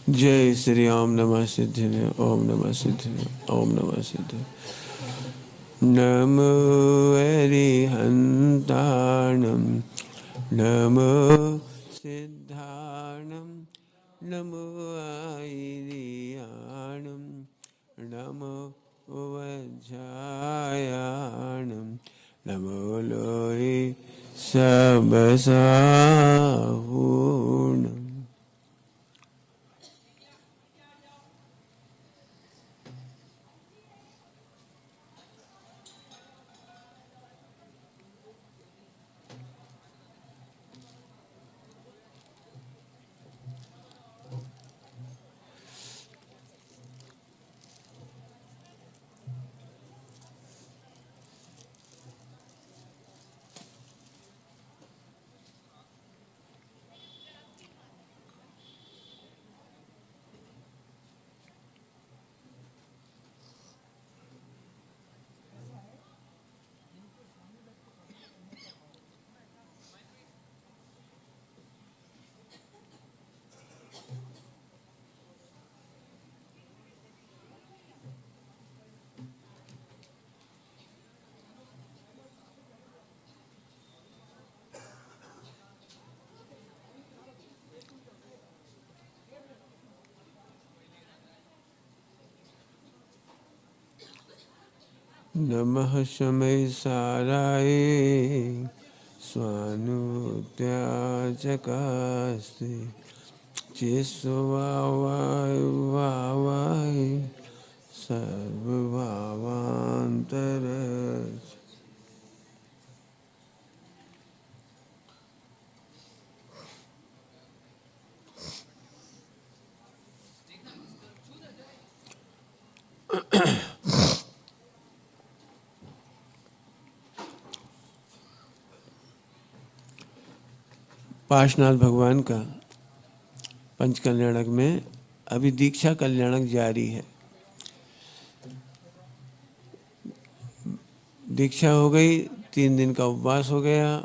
जय श्री ओम नमः सिद्धिने ओम नमः सिद्धिने ओम नमः सिद्धिने। नमो अरिहन्ताणं नमो सिद्धाणं नमो आयिरियाणं नमो वज्रायाणं नमो लोहि सबसाहूणम्। नमः शमै साराय स्वानुत्याचकास्ते चिस्वावाय वावाय सर्वभावान्तरस्। पार्श्वनाथ भगवान का पंच कल्याणक में अभी दीक्षा कल्याणक जारी है। दीक्षा हो गई, 3 दिन का उपवास हो गया।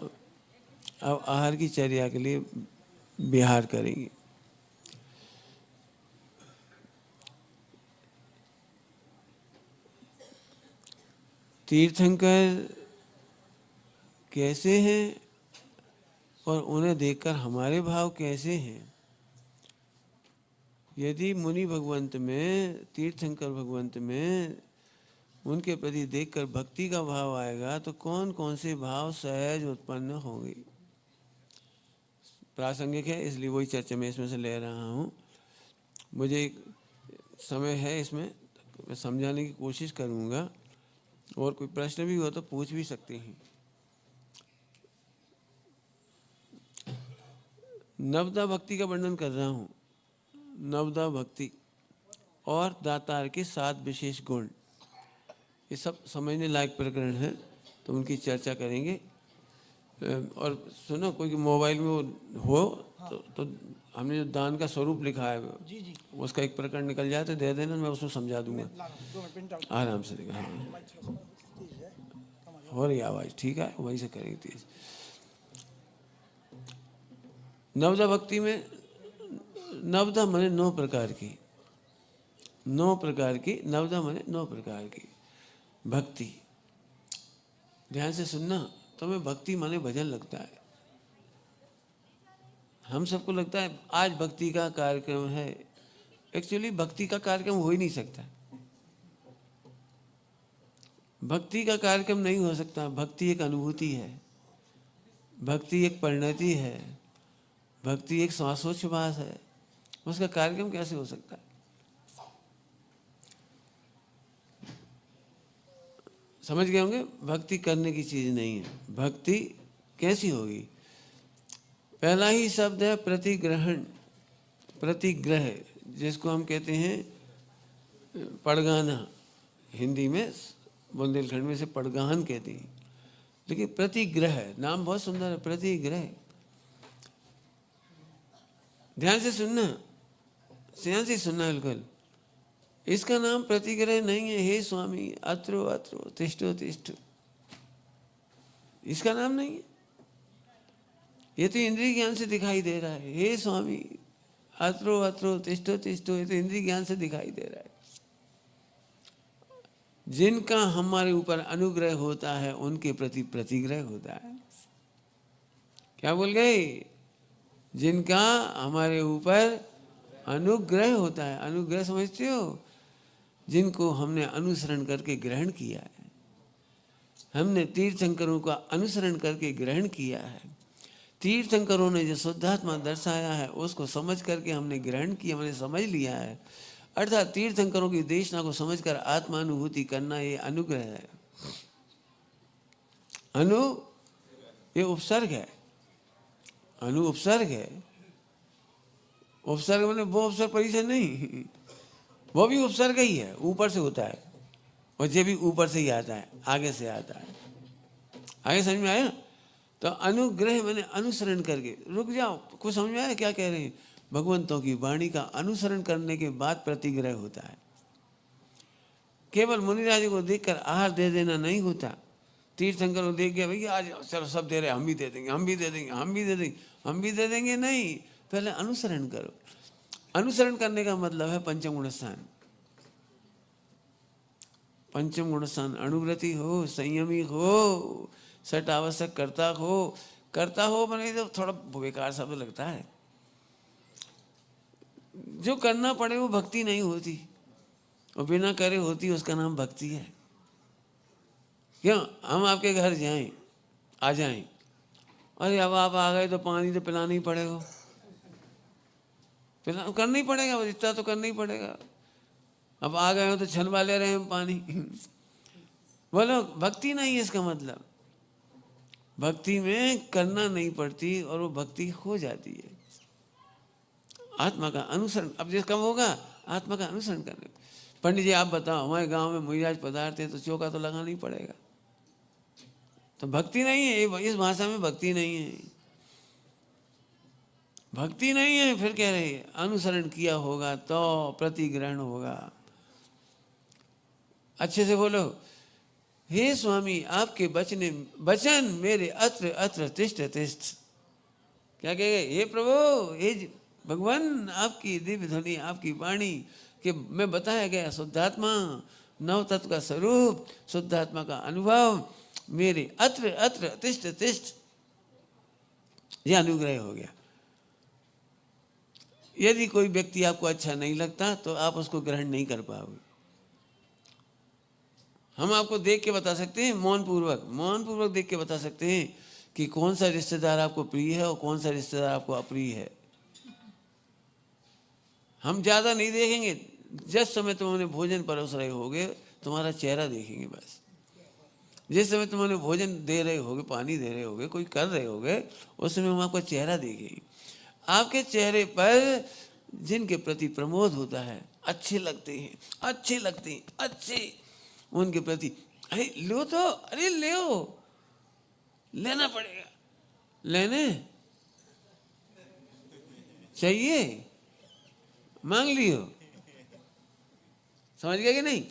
अब आहार की चर्या के लिए विहार करेंगे। तीर्थंकर कैसे हैं और उन्हें देखकर हमारे भाव कैसे हैं। यदि मुनि भगवंत में, तीर्थंकर भगवंत में उनके प्रति देखकर भक्ति का भाव आएगा तो कौन कौन से भाव सहज उत्पन्न होंगे। प्रासंगिक है, इसलिए वही चर्चा मैं इसमें से ले रहा हूँ। मुझे समय है, इसमें मैं समझाने की कोशिश करूँगा और कोई प्रश्न भी हो तो पूछ भी सकते हैं। नवदा भक्ति का वर्णन कर रहा हूँ। नवदा भक्ति और दातार के 7 विशेष गुण, ये सब समझने लायक प्रकरण है, तो उनकी चर्चा करेंगे। और सुनो, कोई मोबाइल में हो तो हमने जो दान का स्वरूप लिखा है जी, उसका एक प्रकरण निकल जाए तो दे देना, मैं उसमें समझा दूंगा आराम से। हाँ, हो रही आवाज़ ठीक है, वही से करेंगे तेज। नवदा भक्ति में नवदा माने 9 प्रकार की, 9 प्रकार की नवदा माने 9 प्रकार की भक्ति। ध्यान से सुनना, तुम्हें भक्ति माने भजन लगता है। हम सबको लगता है आज भक्ति का कार्यक्रम है। एक्चुअली भक्ति का कार्यक्रम हो ही नहीं सकता। भक्ति का कार्यक्रम नहीं हो सकता। भक्ति एक अनुभूति है, भक्ति एक परिणति है, भक्ति एक श्वासोच्छ्वास है। उसका कार्यक्रम कैसे हो सकता है? समझ गए होंगे, भक्ति करने की चीज नहीं है। भक्ति कैसी होगी? पहला ही शब्द है प्रतिग्रहण, प्रतिग्रह, जिसको हम कहते हैं पड़गाना। हिंदी में बुंदेलखंड में से पड़गाहन कहते हैं, लेकिन प्रतिग्रह नाम बहुत सुंदर है। प्रतिग्रह, ध्यान से सुनना, ध्यान से सुनना बिल्कुल। इसका नाम प्रतिग्रह नहीं है। हे स्वामी अत्रो अत्रो तिष्ठो तिष्ठो, इसका नाम नहीं है। ये तो इंद्रिय ज्ञान से दिखाई दे रहा है। हे स्वामी अत्रो अत्रो तिष्ठो तिष्ठो, ये तो इंद्रिय ज्ञान से दिखाई दे रहा है। जिनका हमारे ऊपर अनुग्रह होता है उनके प्रति प्रतिग्रह होता है। क्या बोल गए? जिनका हमारे ऊपर अनुग्रह होता है, अनुग्रह समझते हो? जिनको हमने अनुसरण करके ग्रहण किया है, हमने तीर्थंकरों का अनुसरण करके ग्रहण किया है। तीर्थंकरों ने जो शुद्धात्मा दर्शाया है उसको समझ करके हमने ग्रहण किया, हमने समझ लिया है। अर्थात तीर्थंकरों की देशना को समझकर आत्मानुभूति करना ये अनुग्रह है। अनु ये उपसर्ग है, अनु उपसर्ग है। उपसर्ग मैंने वो उपसर्ग परिचय नहीं, वो भी उपसर्ग ही है, ऊपर से होता है, और ये भी ऊपर से ही आता है, आगे से आता है। आगे समझ में आया? तो अनुग्रह मैंने अनुसरण करके, रुक जाओ, कुछ समझ में आया क्या कह रहे हैं? भगवंतों की वाणी का अनुसरण करने के बाद प्रतिग्रह होता है। केवल मुनिराज को देखकर आहार दे देना नहीं होता। तीर्थंकर को देख गया, भैया आज चलो सब दे रहे, हम भी दे देंगे, हम भी दे देंगे, हम भी दे देंगे, हम भी दे देंगे, नहीं, पहले अनुसरण करो। अनुसरण करने का मतलब है पंचम गुण स्थान। पंचम गुण स्थान अनुव्रति हो, संयमी हो, सट आवश्यक करता हो। करता हो बने तो थोड़ा बेकार सा तो लगता है। जो करना पड़े वो भक्ति नहीं होती, और बिना करे होती, उसका नाम भक्ति है। क्यों? हम आपके घर जाएं, आ जाएं, अरे अब आप आ गए तो पानी तो पिलाना ही पड़ेगा, करना ही पड़ेगा, बस इतना तो करना ही पड़ेगा। अब आ गए हो तो छलवा ले रहे हैं पानी। बोलो भक्ति नहीं है इसका मतलब। भक्ति में करना नहीं पड़ती और वो भक्ति हो जाती है। आत्मा का अनुसरण, अब जिस कब होगा? आत्मा का अनुसरण करने। पंडित जी आप बताओ, हमारे गांव में मुनिराज पदार्थ है तो चौका तो लगाना ही पड़ेगा। तो भक्ति नहीं है, इस भाषा में भक्ति नहीं है, भक्ति नहीं है। फिर कह रहे हैं अनुसरण किया होगा तो प्रतिग्रहण होगा। अच्छे से बोलो, हे स्वामी आपके वचन मेरे अत्र अत्र तिष्ठ तिष्ठ। क्या कहेगा? हे प्रभु, हे भगवान, आपकी दिव्य ध्वनि, आपकी वाणी के मैं बताया गया शुद्धात्मा, नव तत्व का स्वरूप, शुद्धात्मा का अनुभव मेरे अत्र अत्र तिष्ठ तिष्ठ, यह अनुग्रह हो गया। यदि कोई व्यक्ति आपको अच्छा नहीं लगता तो आप उसको ग्रहण नहीं कर पाओगे। हम आपको देख के बता सकते हैं, मौन पूर्वक देख के बता सकते हैं कि कौन सा रिश्तेदार आपको प्रिय है और कौन सा रिश्तेदार आपको अप्रिय है। हम ज़्यादा नहीं देखेंगे, जिस समय तुम उन्हें भोजन परोस रहे होगे तुम्हारा चेहरा देखेंगे बस। जिस समय तुम उन्हें भोजन दे रहे होगे, पानी दे रहे होगे, कोई कर रहे होगे, उस समय हम आपका चेहरा देखेंगे। आपके चेहरे पर जिनके प्रति प्रमोद होता है, अच्छे लगते हैं, अच्छे लगते हैं, अच्छे, उनके प्रति अरे लो तो, अरे लो, लेना पड़ेगा, लेने चाहिए, मांग लियो। समझ गए कि नहीं?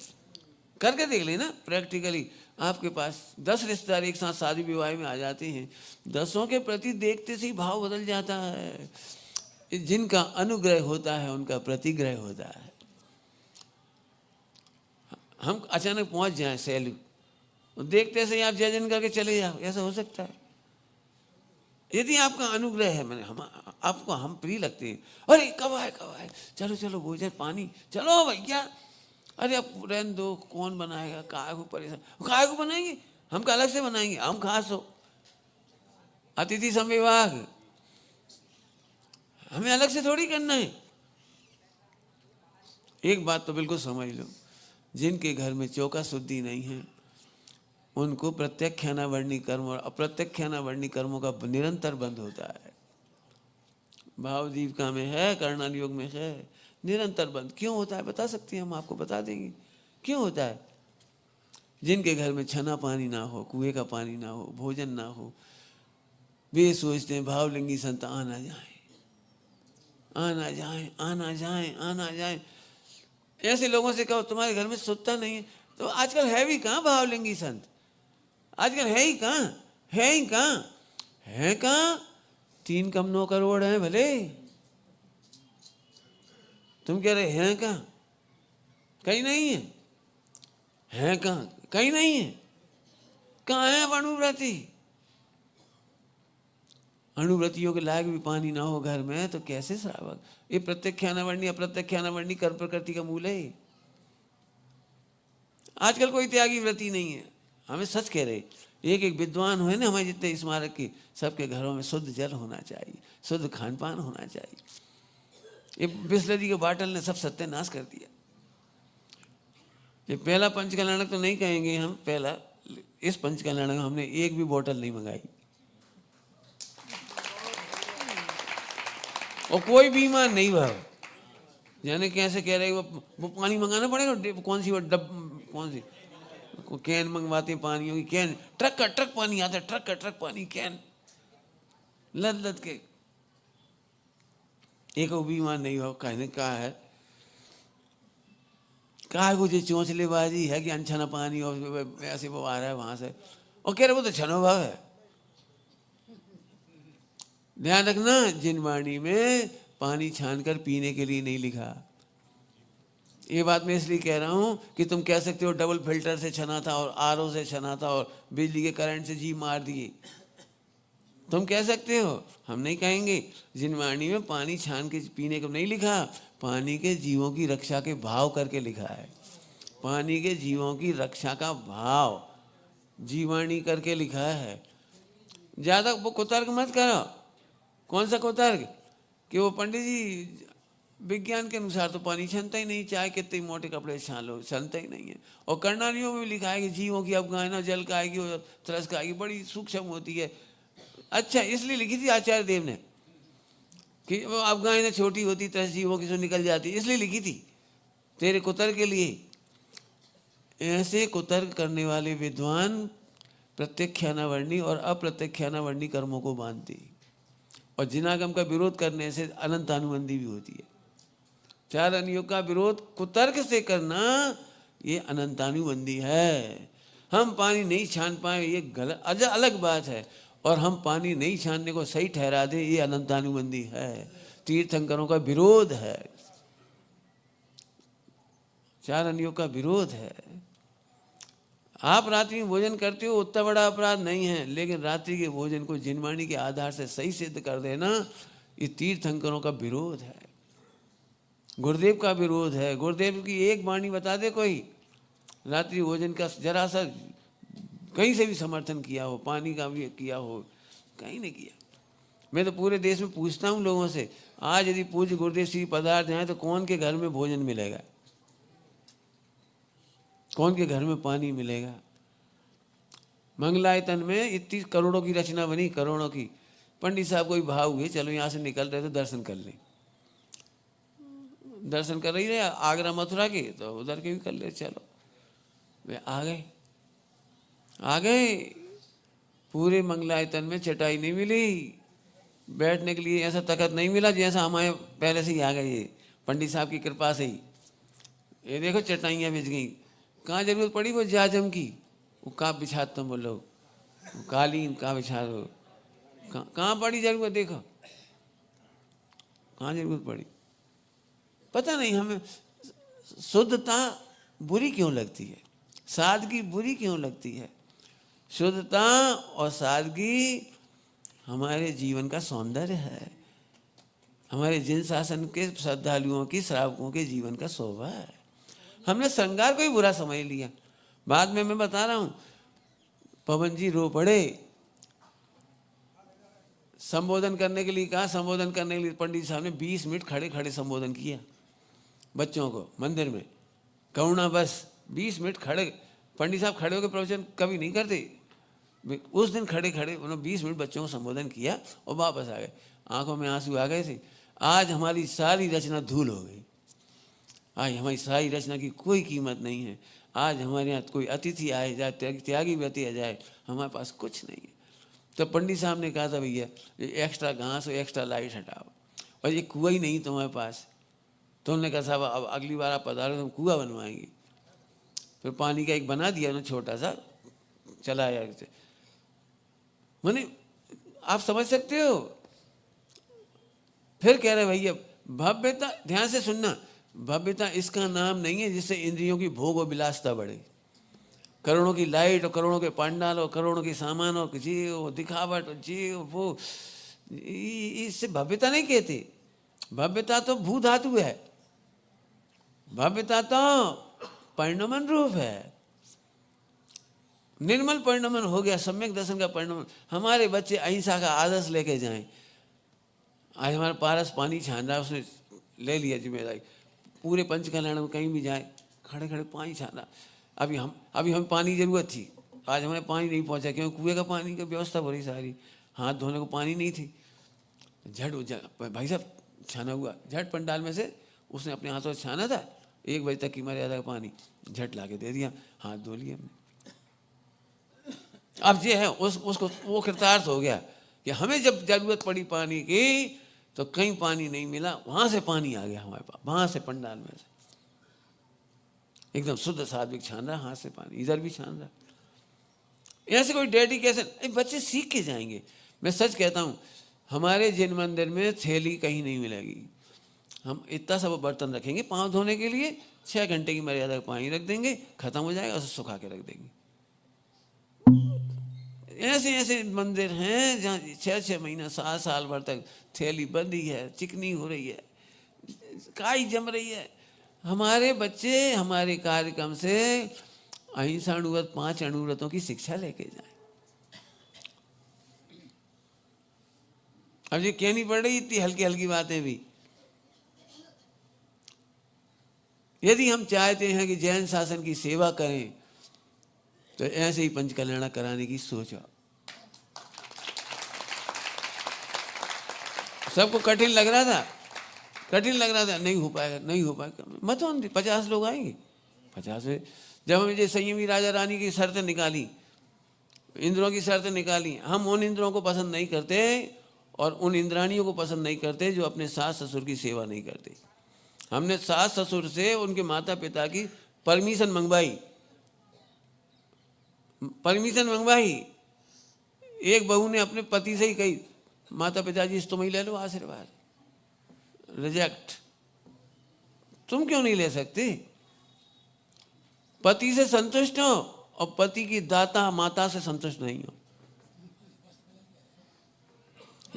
करके देख लेना प्रैक्टिकली। आपके पास 10 रिश्तेदार एक साथ शादी विवाह में आ जाते हैं, 10 के प्रति देखते से ही भाव बदल जाता है। जिनका अनुग्रह होता है उनका प्रतिग्रह होता है। हम अचानक पहुंच जाएं सैलू, देखते से ही आप जय जन करके चले जाओ, ऐसा हो सकता है? यदि आपका अनुग्रह है, मैंने आपको हम प्रिय लगते हैं, अरे कब आए, चलो चलो भोजन पानी, चलो भैया, अरे अब रहने दो, कौन बनाएगा, काय को परेशान, काय को बनाएंगे, हम का अलग से बनाएंगे, हम खास हो, अतिथि संविभाग, हमें अलग से थोड़ी करना है। एक बात तो बिल्कुल समझ लो, जिनके घर में चौका शुद्धि नहीं है उनको प्रत्यक्षानावर्णी कर्म और अप्रत्यक्षानावर्णी कर्मों का निरंतर बंध होता है। भाव जीविका में है, कर्णन योग में है, निरंतर बंद। क्यों होता है बता सकते हैं, हम आपको बता देंगे क्यों होता है। जिनके घर में छना पानी ना हो, कुएं का पानी ना हो, भोजन ना हो, वे सोचते हैं भावलिंगी संत आना जाए, आना जाए, आना जाए, आना जाए। ऐसे लोगों से कहो तुम्हारे घर में सुतता नहीं है, तो आजकल है भी कहाँ भावलिंगी संत, आजकल है ही कहाँ, है ही कहाँ, है कहाँ। 3 कम 9 करोड़ हैं भले, तुम कह रहे हैं कहाँ, कहीं नहीं है, हैं कहाँ, कहीं नहीं है, कहाँ है अनुव्रती? अनुव्रतियों के लायक भी पानी ना हो घर में तो कैसे श्रावक? ये प्रत्यक्षानावर्णी अप्रत्यक्षानावर्णी कर्म प्रकृति का मूल है। आजकल कोई त्यागी व्रती नहीं है। हमें सच कह रहे, एक एक विद्वान हो ना हमारे जितने स्मारक के, सबके घरों में शुद्ध जल होना चाहिए, शुद्ध खान पान होना चाहिए। ये बिस्लरी के बाटल ने सब सत्यानाश कर दिया। ये पहला पंचकल्याणक तो नहीं कहेंगे हम, पहला इस पंचकल्याणक में हमने एक भी बोतल नहीं मंगाई और कोई बीमार नहीं हुआ। यानी कैसे कह रहे वो पानी मंगाना पड़ेगा, कौन सी वो कौन सी कैन मंगवाते पानी की, कैन ट्रक का ट्रक पानी आता है, ट्रक का ट्रक पानी कैन लद लद के। एक बीमार नहीं हुआ। कहने कहा है कुछ चौंचलेबाजी है कि अनछना पानी और ऐसे वो आ रहा है वहां से, और कह रहे वो तो छनोभाव है। ध्यान रखना, जिन वाणी में पानी छानकर पीने के लिए नहीं लिखा। ये बात मैं इसलिए कह रहा हूं कि तुम कह सकते हो डबल फिल्टर से छना था और आरओ से छना था और बिजली के करंट से जी मार दिए, तुम कह सकते हो, हम नहीं कहेंगे। जिन वाणी में पानी छान के पीने को नहीं लिखा, पानी के जीवों की रक्षा के भाव करके लिखा है। पानी के जीवों की रक्षा का भाव जीवाणी करके लिखा है। ज्यादा वो कुतर्क मत करो। कौन सा कुतर्क कि वो पंडित जी विज्ञान के अनुसार तो पानी छनता ही नहीं, चाहे कितने मोटे कपड़े छान लो छनता ही नहीं है। और कर्णानियों में भी लिखा है कि जीवों की अवगाहना जल का आएगी और तरस का आएगी, बड़ी सूक्ष्म होती है। अच्छा, इसलिए लिखी थी आचार्य देव ने कि वो अवगाहना छोटी होती, तरस जीवों की जो निकल जाती, इसलिए लिखी थी तेरे कुतर्क के लिए। ऐसे कुतर्क करने वाले विद्वान प्रत्यक्षानावर्णी और अप्रत्यक्षानावर्णी कर्मों को बांधते, और जिनागम का विरोध करने से अनंतानुबंधी भी होती है। चार अनुयोग का विरोध कुतर्क से करना ये अनंतानुबंधी है। हम पानी नहीं छान पाए ये गलत अलग बात है, और हम पानी नहीं छानने को सही ठहरा दे ये अनंतानुबंधी है, तीर्थंकरों का विरोध है, चार अनुयोग का विरोध है। आप रात्रि में भोजन करते हो उतना बड़ा अपराध नहीं है, लेकिन रात्रि के भोजन को जिनवाणी के आधार से सही सिद्ध कर देना ये तीर्थंकरों का विरोध है, गुरुदेव का विरोध है। गुरुदेव की एक वाणी बता दे कोई रात्रि भोजन का जरा सा कहीं से भी समर्थन किया हो, पानी का भी किया हो, कहीं नहीं किया। मैं तो पूरे देश में पूछता हूँ लोगों से, आज यदि पूज्य गुरुदेव श्री पदार्थ हैं तो कौन के घर में भोजन मिलेगा, कौन के घर में पानी मिलेगा? मंगलायतन में इतनी करोड़ों की रचना बनी, करोड़ों की। पंडित साहब को भी भाव हुए चलो यहाँ से निकल रहे तो दर्शन कर लें, दर्शन कर रही रहे आगरा मथुरा के, तो उधर के भी कर ले। चलो वे आ गए। पूरे मंगलायतन में चटाई नहीं मिली, बैठने के लिए ऐसा तखत नहीं मिला जैसा हमारे पहले से ही आ गए, ये पंडित साहब की कृपा से ही। ये देखो चटाइयाँ बिछ गई, कहाँ जरूरत पड़ी वो जाजम की, वो कहाँ बिछा तुम बोलो, कालीन कहाँ बिछा दो, कहाँ पड़ी जरूरत, देखो कहाँ जरूरत पड़ी। पता नहीं हमें शुद्धता बुरी क्यों लगती है, सादगी बुरी क्यों लगती है। शुद्धता और सादगी हमारे जीवन का सौंदर्य है, हमारे जिन शासन के श्रद्धालुओं की श्रावकों के जीवन का शोभा है। हमने श्रृंगार को ही बुरा समझ लिया। बाद में मैं बता रहा हूं, पवन जी रो पड़े, संबोधन करने के लिए कहा, संबोधन करने के लिए पंडित साहब ने 20 मिनट खड़े खड़े संबोधन किया बच्चों को मंदिर में, करुणा बस 20 मिनट खड़े। पंडित साहब खड़े होकर प्रवचन कभी नहीं करते, उस दिन खड़े खड़े उन्होंने 20 मिनट बच्चों को संबोधन किया और वापस आ गए। आंखों में आंसू आ गए थे। आज हमारी सारी रचना धूल हो गई, आज हमारी सारी रचना की कोई कीमत नहीं है। आज हमारे यहाँ कोई अतिथि आए जाए, त्यागी व्यक्ति आ जाए, हमारे पास कुछ नहीं है। तो पंडित साहब ने कहा था भैया ये एक्स्ट्रा घास और एक्स्ट्रा लाइट हटाओ, और ये कुआं ही नहीं तुम्हारे पास। तो उन्होंने कहा साहब अब अगली बार आप पधारो तो हम कुआं बनवाएंगे। फिर पानी का एक बना दिया उन्होंने, छोटा सा चलाया। मैंने आप समझ सकते हो। फिर कह रहे भैया भव्यता, ध्यान से सुनना, भव्यता इसका नाम नहीं है जिससे इंद्रियों की भोग और विलासता बढ़े। करोड़ों की लाइट और करोड़ों के पंडाल और करोड़ों के सामान और जी वो दिखावट और जी वो, इससे भव्यता नहीं कहते। भव्यता तो भू धातु है, भव्यता तो परिणमन रूप है। निर्मल परिणमन हो गया, सम्यक दर्शन का परिणमन। हमारे बच्चे अहिंसा का आदर्श लेके जाएं। आज हमारे पारस पानी छान रहा है, उसने ले लिया जिम्मेदारी। पूरे पंचकल्याण में कहीं भी जाए खड़े खड़े पानी छान रहा। अभी हमें पानी की जरूरत थी, आज हमें पानी नहीं पहुंचा क्योंकि कुएं का पानी की व्यवस्था हो रही सारी, हाथ धोने को पानी नहीं थी। झट भाई साहब छाना हुआ, झट पंडाल में से उसने अपने हाथों से छाना था, 1 बजे तक की मर्यादा का पानी झट ला के दे दिया, हाथ धो लिया हमने। अब ये है उसको वो कृतार्थ हो गया कि हमें जब जरूरत पड़ी पानी की तो कहीं पानी नहीं मिला, वहां से पानी आ गया हमारे पास, वहां से पंडाल में से एकदम शुद्ध सात्विक छान रहा, हाथ से पानी इधर भी छान रहा। ऐसे कोई डेडिकेशन बच्चे सीख के जाएंगे। मैं सच कहता हूँ, हमारे जिन मंदिर में थैली कहीं नहीं मिलेगी। हम इतना सब बर्तन रखेंगे पाँव धोने के लिए, 6 घंटे की मर्यादा का पानी रख देंगे, खत्म हो जाएगा, उसे सुखा के रख देंगे। ऐसे ऐसे मंदिर हैं जहाँ 6-6 महीना 7 साल भर तक थैली बंदी है, चिकनी हो रही है, काई जम रही है। हमारे बच्चे हमारे कार्यक्रम से अहिंसा अनुव्रत 5 अनुव्रतों की शिक्षा लेके जाए। अब ये कहनी पड़ रही इतनी हल्की हल्की बातें भी। यदि हम चाहते हैं कि जैन शासन की सेवा करें तो ऐसे ही पंचकल्याण कराने की सोचो। सबको कठिन लग रहा था, नहीं हो पाएगा मत होने दे। 50 लोग आएंगे, 50 में जब हम ये संयमी राजा रानी की शर्तें निकाली, इंद्रों की शर्तें निकाली, हम उन इंद्रों को पसंद नहीं करते और उन इंद्राणियों को पसंद नहीं करते जो अपने सास ससुर की सेवा नहीं करते। हमने सास ससुर से उनके माता पिता की परमिशन मंगवाई। एक बहू ने अपने पति से ही कही, माता पिताजी तुम ही ले लो आशीर्वाद। रिजेक्ट। तुम क्यों नहीं ले सकते? पति से संतुष्ट हो और पति की दाता माता से संतुष्ट नहीं हो।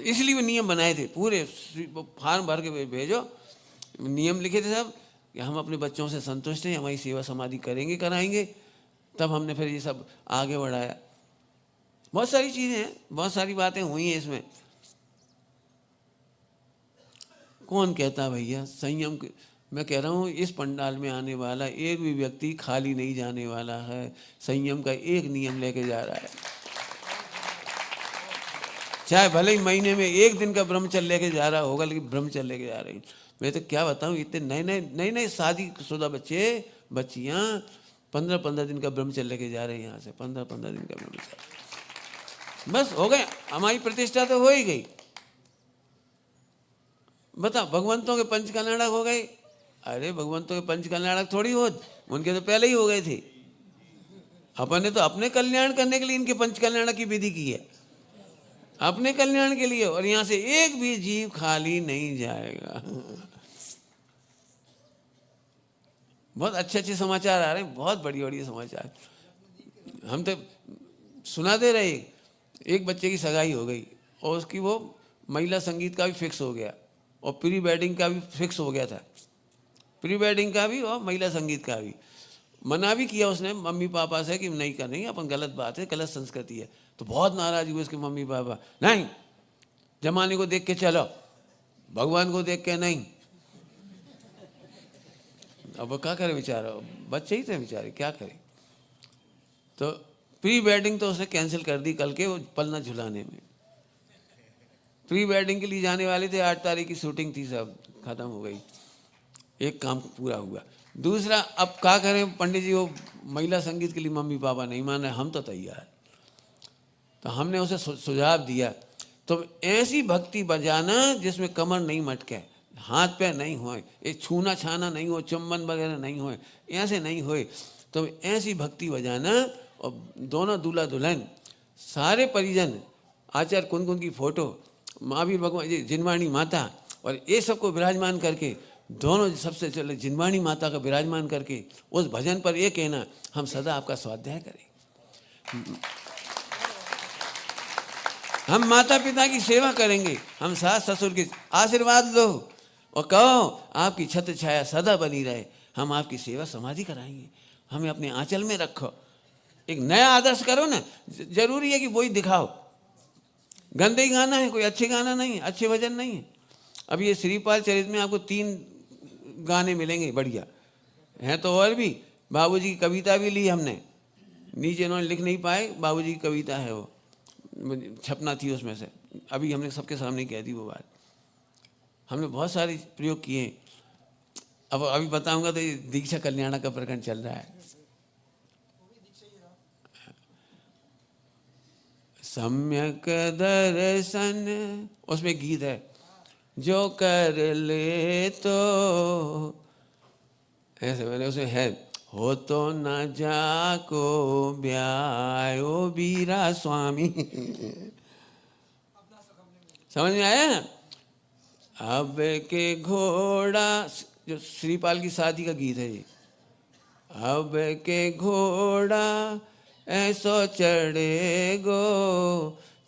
इसलिए वो नियम बनाए थे, पूरे फार्म भर के भेजो, नियम लिखे थे सब कि हम अपने बच्चों से संतुष्ट हैं, हमारी सेवा समाधि करेंगे कराएंगे। तब हमने फिर ये सब आगे बढ़ाया। बहुत सारी चीज़ें हैं, बहुत सारी बातें हुई हैं इसमें। कौन कहता भैया संयम? मैं कह रहा हूँ इस पंडाल में आने वाला एक भी व्यक्ति खाली नहीं जाने वाला है। संयम का एक नियम लेके जा रहा है, चाहे भले ही महीने में 1 दिन का ब्रह्मचर्य लेके जा रहा होगा, लेकिन ब्रह्मचर्य लेके जा रही। मैं तो क्या बताऊँ, इतने नए शादीशुदा बच्चे बच्चियाँ 15-15 दिन का ब्रह्मचर्य लेके जा रहे हैं। यहाँ से 15-15 दिन का ब्रह्मचर्य, बस हो गए, हमारी प्रतिष्ठा तो हो ही गई। बता, भगवंतों के पंचकल्याणक हो गए। अरे भगवंतों के पंचकल्याणक थोड़ी हो, उनके तो पहले ही हो गए थे। अपन ने तो अपने कल्याण करने के लिए इनके पंचकल्याणक की विधि की है, अपने कल्याण के लिए। और यहाँ से एक भी जीव खाली नहीं जाएगा। बहुत अच्छे समाचार आ रहे हैं, बहुत बढ़िया समाचार। हम तो सुना दे रहे, एक बच्चे की सगाई हो गई और उसकी वो महिला संगीत का भी फिक्स हो गया और प्री वेडिंग का भी फिक्स हो गया था। प्री वेडिंग का भी और महिला संगीत का भी। मना भी किया उसने मम्मी पापा से कि नहीं करनी, अपन गलत बात है, गलत संस्कृति है। तो बहुत नाराज हुए उसके मम्मी पापा, नहीं, जमाने को देख के चलो, भगवान को देख के नहीं। अब वो क्या करे बेचारा, बच्चे ही थे बेचारे, क्या करे। तो प्री वेडिंग तो उसने कैंसिल कर दी कल के वो पलना झुलाने में। प्री वेडिंग के लिए जाने वाले थे, 8 तारीख की शूटिंग थी, सब खत्म हो गई। एक काम पूरा हुआ। दूसरा, अब क्या करें पंडित जी, वो महिला संगीत के लिए मम्मी पापा नहीं मान रहे, हम तो तैयार। तो हमने उसे सुझाव दिया, तो ऐसी भक्ति बजाना जिसमें कमर नहीं मटके, हाथ पैर नहीं होए, एक छूना छाना नहीं हो, चुम्बन वगैरह नहीं होए, ऐसे नहीं होए। तो ऐसी भक्ति बजाना और दोनों दूल्हा दुल्हन सारे परिजन, आचार्य कुंदकुंद की फोटो, महावीर भगवान जी, जिनवाणी माता और ये सबको विराजमान करके दोनों सबसे चले जिनवाणी माता का विराजमान करके उस भजन पर ये कहना, हम सदा आपका स्वाध्याय करें, हम माता पिता की सेवा करेंगे, हम सास ससुर की आशीर्वाद लो और कहो आपकी छत्र छाया सदा बनी रहे, हम आपकी सेवा समाधि कराएंगे, हमें अपने आंचल में रखो। एक नया आदर्श करो ना, जरूरी है कि वही दिखाओ। गंदे ही गाना है, कोई अच्छे गाना नहीं है, अच्छे भजन नहीं है। अब ये श्रीपाल चरित में आपको 3 गाने मिलेंगे बढ़िया हैं, तो और भी बाबूजी की कविता भी ली हमने, नीचे इन्होंने लिख नहीं पाए, बाबूजी की कविता है वो, छपना थी उसमें से, अभी हमने सबके सामने कह दी वो बात। हमने बहुत सारे प्रयोग किए, अब अभी बताऊंगा तो दीक्षा कल्याण का प्रकरण चल रहा है। सम्यक दर्शन, उसमें गीत है, जो कर ले तो ऐसे मैंने उसमें है, हो तो न जाको ब्यायो बीरा स्वामी। समझ में आया ना? अब के घोड़ा, जो श्रीपाल की शादी का गीत है ये, अब के घोड़ा ऐसो चढ़ेगो,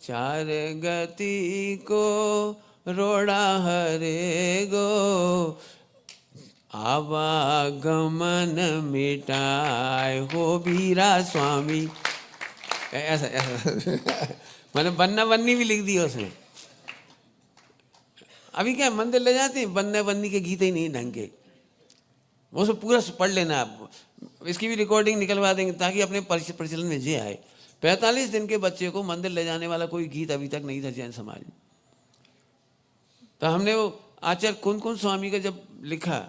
4 गति को रोड़ा हरेगो, आवागमन मिटाए हो बीरा स्वामी। ऐसा मैंने बन्ना बन्नी भी लिख दी उसमें। अभी क्या मंदिर ले जाते हैं, बन्ना बन्नी के गीत ही नहीं ढंग के, वो सब पूरा पढ़ लेना आप, इसकी भी रिकॉर्डिंग निकलवा देंगे ताकि अपने प्रचलन में जे आए। 45 दिन के बच्चे को मंदिर ले जाने वाला कोई गीत अभी तक नहीं था जैन समाज में। तो हमने वो आचार्य कुन स्वामी का जब लिखा,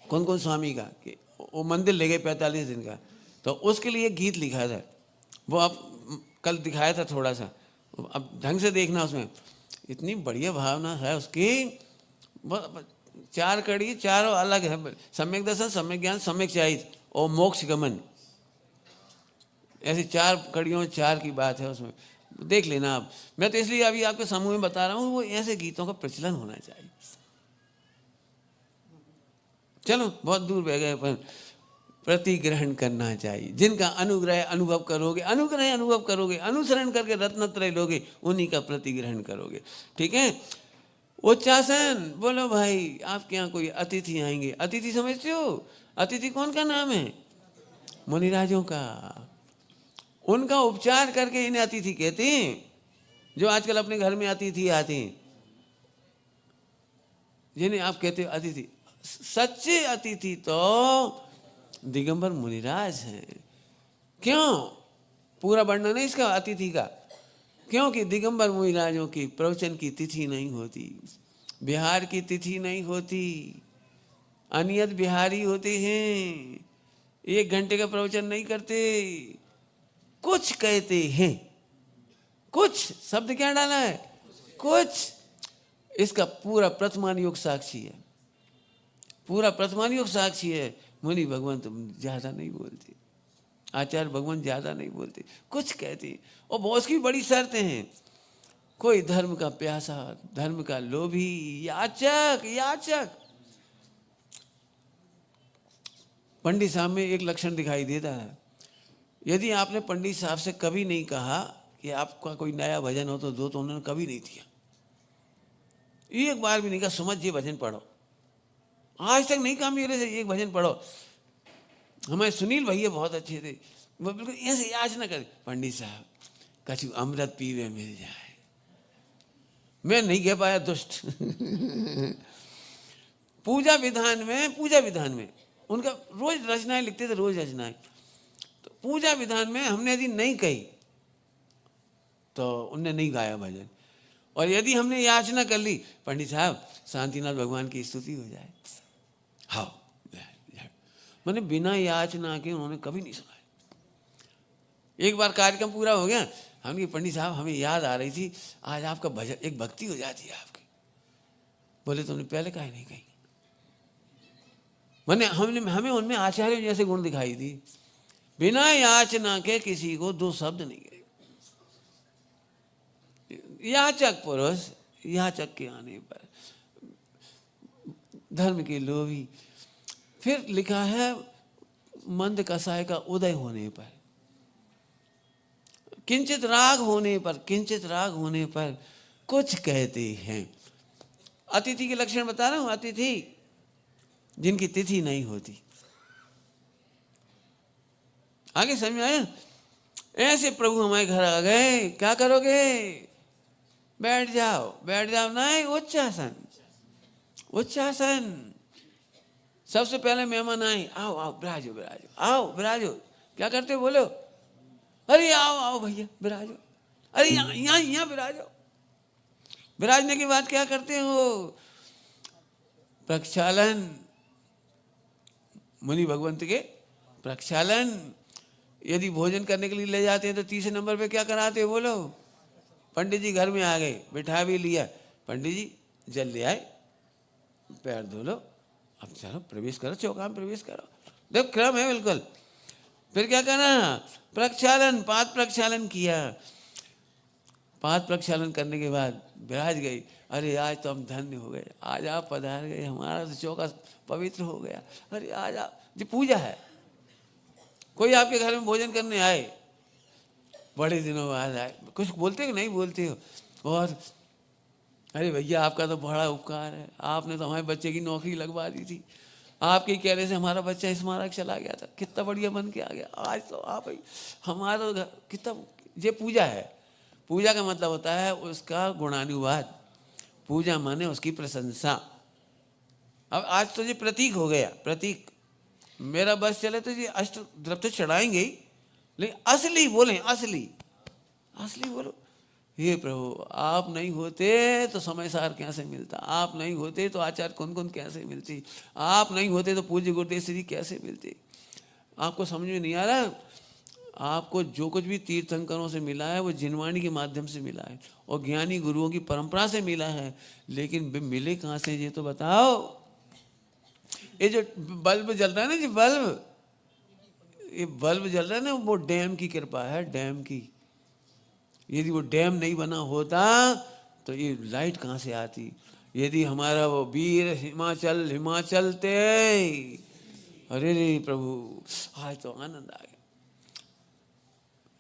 कुन स्वामी का, कि वो मंदिर ले गए 45 दिन का, तो उसके लिए गीत लिखा था, वो अब कल दिखाया था थोड़ा सा, अब ढंग से देखना, उसमें इतनी बढ़िया भावना है उसकी। 4 कड़ी, चारों अलग है, सम्यक दर्शन, सम्यक ज्ञान, सम्यक चाहित और मोक्ष गमन, ऐसी 4 कड़ियों 4 की बात है उसमें, देख लेना आप। मैं तो इसलिए अभी आपके समूह में बता रहा हूँ, वो ऐसे गीतों का प्रचलन होना चाहिए। चलो बहुत दूर बह गए, पर प्रतिग्रहण करना चाहिए। जिनका अनुग्रह अनुभव करोगे, अनुग्रह अनुभव करोगे, अनुसरण करके रत्नत्रय लोगे, उन्हीं का प्रतिग्रहण करोगे। ठीक है? उच्चासन बोलो भाई, आपके यहाँ कोई अतिथि आएंगे, अतिथि समझते हो? अतिथि कौन का नाम है? मुनिराजों का। उनका उपचार करके इन्हें अतिथि कहते हैं। जो आजकल अपने घर में अतिथि आते हैं, जिन्हें आप कहते हो अतिथि, सच्चे अतिथि तो दिगंबर मुनिराज हैं। क्यों? पूरा वर्णन है इसका अतिथि का, क्योंकि दिगंबर मुनिराजों की प्रवचन की तिथि नहीं होती, बिहार की तिथि नहीं होती, अनियत बिहारी होते हैं, 1 घंटे का प्रवचन नहीं करते, कुछ कहते हैं। कुछ शब्द क्या डाला है? कुछ। इसका पूरा प्रथमान योग साक्षी है, पूरा प्रथमान योग साक्षी है। मुनि भगवान तुम ज्यादा नहीं बोलते, आचार्य भगवान ज्यादा नहीं बोलते, कुछ कहते। और बहुत की बड़ी शर्तें हैं। कोई धर्म का प्यासा, धर्म का लोभी, याचक, याचक। पंडित साहब में एक लक्षण दिखाई देता है, यदि आपने पंडित साहब से कभी नहीं कहा कि आपका कोई नया भजन हो तो दो, तो उन्होंने कभी नहीं दिया, एक बार भी नहीं कहा सुमत जी भजन पढ़ो, आज तक नहीं कहा मेरे से एक भजन पढ़ो। हमारे सुनील भैया बहुत अच्छे थे, वो बिल्कुल ऐसे याचना कर, पंडित साहब कछु अमृत पीवे मिल जाए। मैं नहीं कह पाया, दुष्ट। पूजा विधान में उनका रोज रचनाएं लिखते थे, रोज रचनाएं। तो पूजा विधान में हमने यदि नहीं कही तो उनने नहीं गाया भजन। और यदि हमने याचना कर ली, पंडित साहब शांतिनाथ भगवान की स्तुति हो जाए, हाँ, मैंने बिना याचना के उन्होंने कभी नहीं सुनाया। एक बार कार्यक्रम पूरा हो गया, हमने पंडित साहब हमें याद आ रही थी आज आपका भजन, एक भक्ति हो जाती है आपकी। बोले तुमने पहले काहे नहीं कही? मैंने हमें उनमें आचार्य जैसे गुण दिखाई दी। बिना याचना के किसी को 2 शब्द नहीं कहे। याचक पुरुष, याचक के आने पर धर्म के लोभी। फिर लिखा है मंद कसाय का उदय होने पर, किंचित राग होने पर, किंचित राग होने पर कुछ कहते हैं। अतिथि के लक्षण बता रहा हूं, अतिथि जिनकी तिथि नहीं होती। आगे समझ में आया? ऐसे प्रभु हमारे घर आ गए, क्या करोगे? बैठ जाओ, बैठ जाओ। नहीं, उच्चासन, उच्चासन। सबसे पहले मेहमान आए, आओ आओ विराजो विराजो, आओ विराजो। क्या करते हो? बोलो, अरे आओ आओ भैया विराजो, अरे यहाँ यहाँ यहाँ विराजो। विराजने के बाद क्या करते हो? प्रक्षालन, मुनि भगवंत के प्रक्षालन। यदि भोजन करने के लिए ले जाते हैं तो तीसरे नंबर पे क्या कराते हो? बोलो। पंडित जी घर में आ गए, बिठा भी लिया, पंडित जी जल ले आए, पैर धो लो, अब चलो प्रवेश करो, चौका में प्रवेश करो। देखो क्रम है बिल्कुल। फिर क्या करना? प्रक्षालन, पाद प्रक्षालन किया। पाद प्रक्षालन करने के बाद विराज गई। अरे आज तो हम धन्य हो गए, आज आप पधार गए, हमारा तो चौका पवित्र हो गया। अरे आज आप, जी पूजा है। कोई आपके घर में भोजन करने आए, बड़े दिनों बाद आए, कुछ बोलते हो नहीं बोलते हो? और अरे भैया आपका तो बड़ा उपकार है, आपने तो हमारे बच्चे की नौकरी लगवा दी थी, आपके कहने से हमारा बच्चा स्मारक चला गया था, कितना बढ़िया बन के आ गया, आज तो आप भाई हमारा घर कितना। ये पूजा है। पूजा का मतलब होता है उसका गुणानुवाद। पूजा माने उसकी प्रशंसा। अब आज तो ये प्रतीक हो गया, प्रतीक। मेरा बस चले तो ये अष्ट द्रव्य तो चढ़ाएंगे ही, लेकिन असली बोले, असली असली बोलो। हे प्रभु आप नहीं होते तो समय सार कैसे मिलता, आप नहीं होते तो आचार्य कौन कौन कैसे मिलती, आप नहीं होते तो पूज्य गुरुदेव श्री कैसे मिलते। आपको समझ में नहीं आ रहा? आपको जो कुछ भी तीर्थंकरों से मिला है वो जिनवाणी के माध्यम से मिला है और ज्ञानी गुरुओं की परंपरा से मिला है, लेकिन मिले कहाँ से ये तो बताओ। ये जो बल्ब जल रहा है ना, जी बल्ब, ये बल्ब जल रहा है ना, वो डैम की कृपा है, डैम की। यदि वो डैम नहीं बना होता तो ये लाइट कहाँ से आती। यदि हमारा वो वीर हिमाचल थे, अरे रे प्रभु आज तो आनंद आ गया।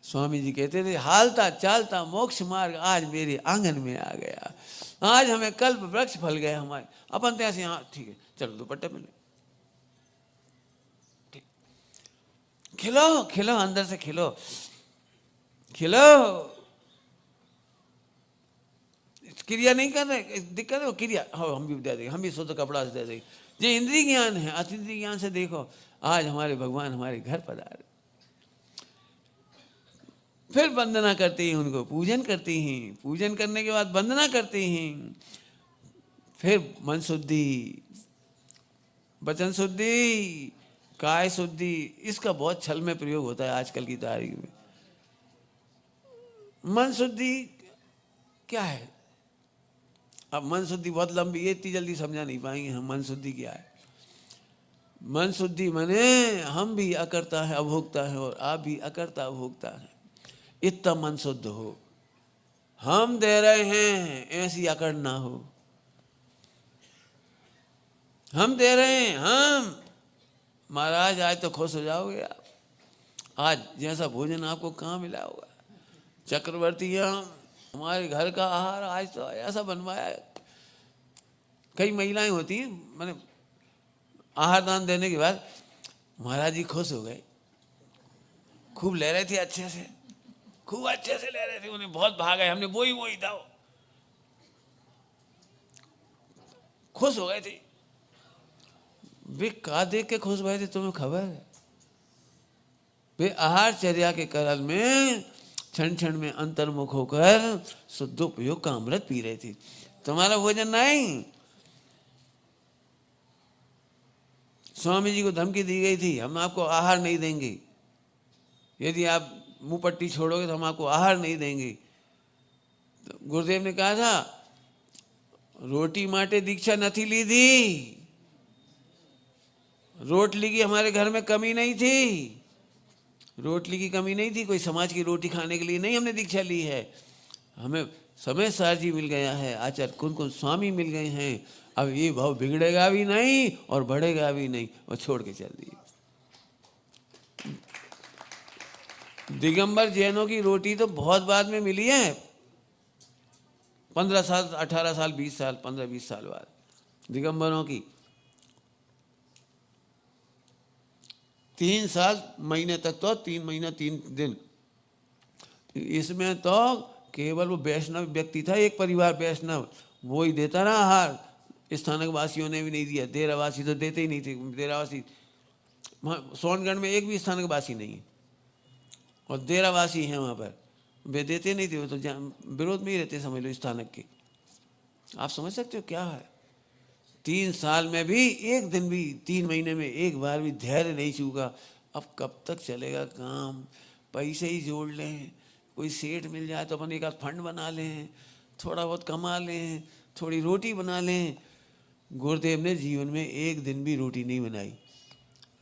स्वामी जी कहते थे हालता चालता मोक्ष मार्ग आज मेरे आंगन में आ गया, आज हमें कल्प वृक्ष फल गए हमारे। अपन तो ऐसे, हाँ ठीक है चलो दुपट्टे में ठीक, खिलो खिलो, अंदर से खिलो खिलो। क्रिया नहीं कर रहे, दिक्कत है वो क्रिया, हाँ हम भी दे देंगे, हम भी शुद्ध कपड़ा से दे देंगे। ये इंद्रिय ज्ञान है, अतिद्रिय ज्ञान से देखो आज हमारे भगवान हमारे घर पधारे। फिर वंदना करते हैं, उनको पूजन करते हैं, पूजन करने के बाद वंदना करते हैं। फिर मन शुद्धि, वचन शुद्धि, काय शुद्धि। इसका बहुत छल में प्रयोग होता है आजकल की तारीख में। मन शुद्धि क्या है? अब मन शुद्धि बहुत लंबी है, इतनी जल्दी समझा नहीं पाएंगे हम मन शुद्धि क्या है। मन शुद्धि माने हम भी अकर्ता है अभोक्ता है और आप भी अकर्ता अभोक्ता है, इतना मन शुद्ध हो। हम दे रहे हैं ऐसी अकड़ ना हो, हम दे रहे हैं हम। महाराज आज तो खुश हो जाओगे आप, आज जैसा भोजन आपको कहाँ मिला होगा। चक्रवर्ती हम, हमारे घर का आहार आज तो ऐसा बनवाया है। कई महिलाएं होती हैं, मैंने आहार दान देने के बाद महाराज जी खुश हो गए, खूब ले रहे थे अच्छे से, खूब अच्छे से ले रहे थे, उन्हें बहुत भाग है, हमने वही था, खुश हो गए थे। वे का देख के खुश भए थे तुम्हें खबर है? वे आहार चर्या के करल में क्षण क्षण में अंतर्मुख होकर शुद्धोपयोग का अमृत पी रहे थे। तुम्हारा भोजन नहीं। स्वामी जी को धमकी दी गई थी, हम आपको आहार नहीं देंगे, यदि आप मुंह पट्टी छोड़ोगे तो हम आपको आहार नहीं देंगे। तो गुरुदेव ने कहा था रोटी माटे दीक्षा नहीं ली थी, रोटली की हमारे घर में कमी नहीं थी, रोटली की कमी नहीं थी, कोई समाज की रोटी खाने के लिए नहीं हमने दीक्षा ली है। हमें समय सार जी मिल गया है, आचार्य कुन स्वामी मिल गए हैं। अब ये भाव बिगड़ेगा भी नहीं और बढ़ेगा भी नहीं, और छोड़ के चल दिए। दिगंबर जैनों की रोटी तो बहुत बाद में मिली है, 15 साल 18 साल 20 साल 15-20 साल बाद दिगंबरों की। 3 साल महीने तक तो 3 महीना 3 दिन, इसमें तो केवल वो वैष्णव व्यक्ति था, एक परिवार वैष्णव, वो ही देता रहा आहार। स्थानक वासियों ने भी नहीं दिया, देरावासी तो देते ही नहीं थे। देरावासी सोनगढ़ में एक भी स्थानक वासी नहीं है, और देरावासी हैं वहाँ पर, वे देते नहीं थे, वो तो विरोध में ही रहते समझ लो स्थानक के। आप समझ सकते हो क्या है। 3 साल में भी एक दिन भी, 3 महीने में एक बार भी धैर्य नहीं चूका। अब कब तक चलेगा काम, पैसे ही जोड़ लें, कोई सेठ मिल जाए तो अपन एक आध फंड बना लें, थोड़ा बहुत कमा लें, थोड़ी रोटी बना लें। गुरुदेव ने जीवन में एक दिन भी रोटी नहीं बनाई,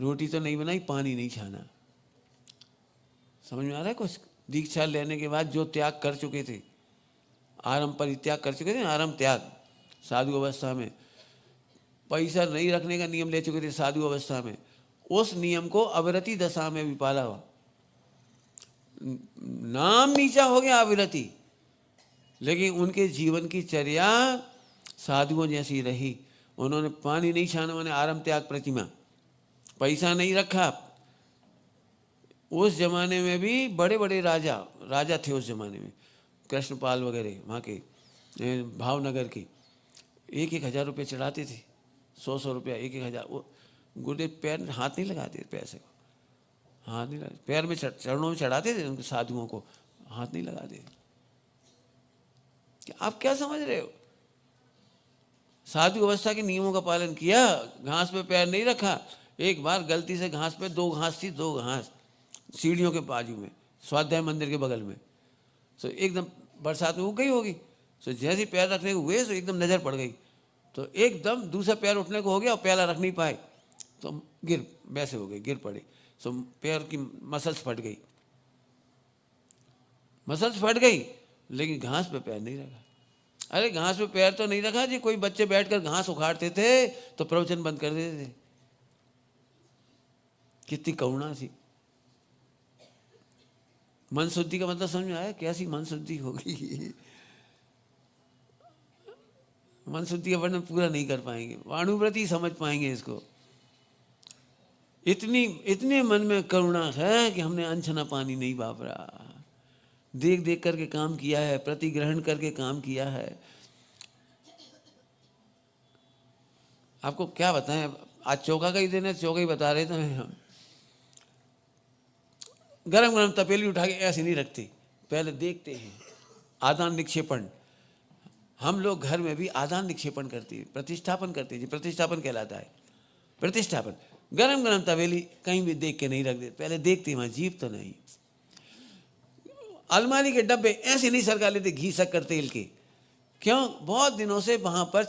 रोटी तो नहीं बनाई, पानी नहीं छाना। समझ में आ रहा है कुछ। दीक्षा लेने के बाद जो त्याग कर चुके थे, आरंभ परित्याग कर चुके थे, आरंभ त्याग साधु अवस्था में, पैसा नहीं रखने का नियम ले चुके थे साधु अवस्था में, उस नियम को अविरति दशा में भी पाला हुआ। नाम नीचा हो गया अविरति, लेकिन उनके जीवन की चर्या साधुओं जैसी रही। उन्होंने पानी नहीं छाना, उन्होंने आरंभ त्याग प्रतिमा, पैसा नहीं रखा। उस जमाने में भी बड़े बड़े राजा थे उस जमाने में, कृष्णपाल वगैरह वहाँ के भावनगर के, 1,000 रुपये चढ़ाते थे, 100 रुपया, 1,000। वो गुरुदेव पैर हाथ नहीं लगाते पैसे को, हाथ नहीं लगाते, पैर में चरणों में चढ़ाते थे उनके साधुओं को, हाथ नहीं लगाते। आप क्या समझ रहे हो। साधु अवस्था के नियमों का पालन किया, घास पे पैर नहीं रखा। एक बार गलती से घास पे, 2 घास थी, 2 घास सीढ़ियों के बाजू में, स्वाध्याय मंदिर के बगल में, तो एकदम बरसात में उग गई होगी, तो जैसे पैर रखने को हुए तो एकदम नज़र पड़ गई, तो एकदम दूसरा पैर उठने को हो गया और पहला रख नहीं पाए, तो गिर वैसे हो गए, गिर पड़े, तो पैर की मसल्स फट गई, मसल्स फट गई, लेकिन घास पे पैर नहीं रखा। अरे घास पे पैर तो नहीं रखा जी, कोई बच्चे बैठकर घास उखाड़ते थे तो प्रवचन बंद कर देते थे। कितनी करुणा थी। मन शुद्धि का मतलब समझ में आया, कैसी मन शुद्धि होगी। मन शुद्धि का वर्णन पूरा नहीं कर पाएंगे, वाणुव्रति समझ पाएंगे इसको। इतने मन में करुणा है कि हमने अनछना पानी नहीं वापरा, देख देख करके काम किया है, प्रतिग्रहण करके काम किया है। आपको क्या बताएं, आज चौका का ही दिन है, चौका ही बता रहे थे हम। गरम गरम तपेली उठा के ऐसे नहीं रखते, पहले देखते हैं आदान निक्षेपण। हम लोग घर में भी आदान निक्षेपण करते हैं, प्रतिष्ठापन करते हैं जी, प्रतिष्ठापन कहलाता है प्रतिष्ठापन। गरम गरम तपेली कहीं भी देख के नहीं रख देते, पहले देखते हैं वहाँ जीभ तो नहीं। अलमारी के डब्बे ऐसे नहीं सरका लेते घी शक्कर तेल के, क्यों, बहुत दिनों से वहाँ पर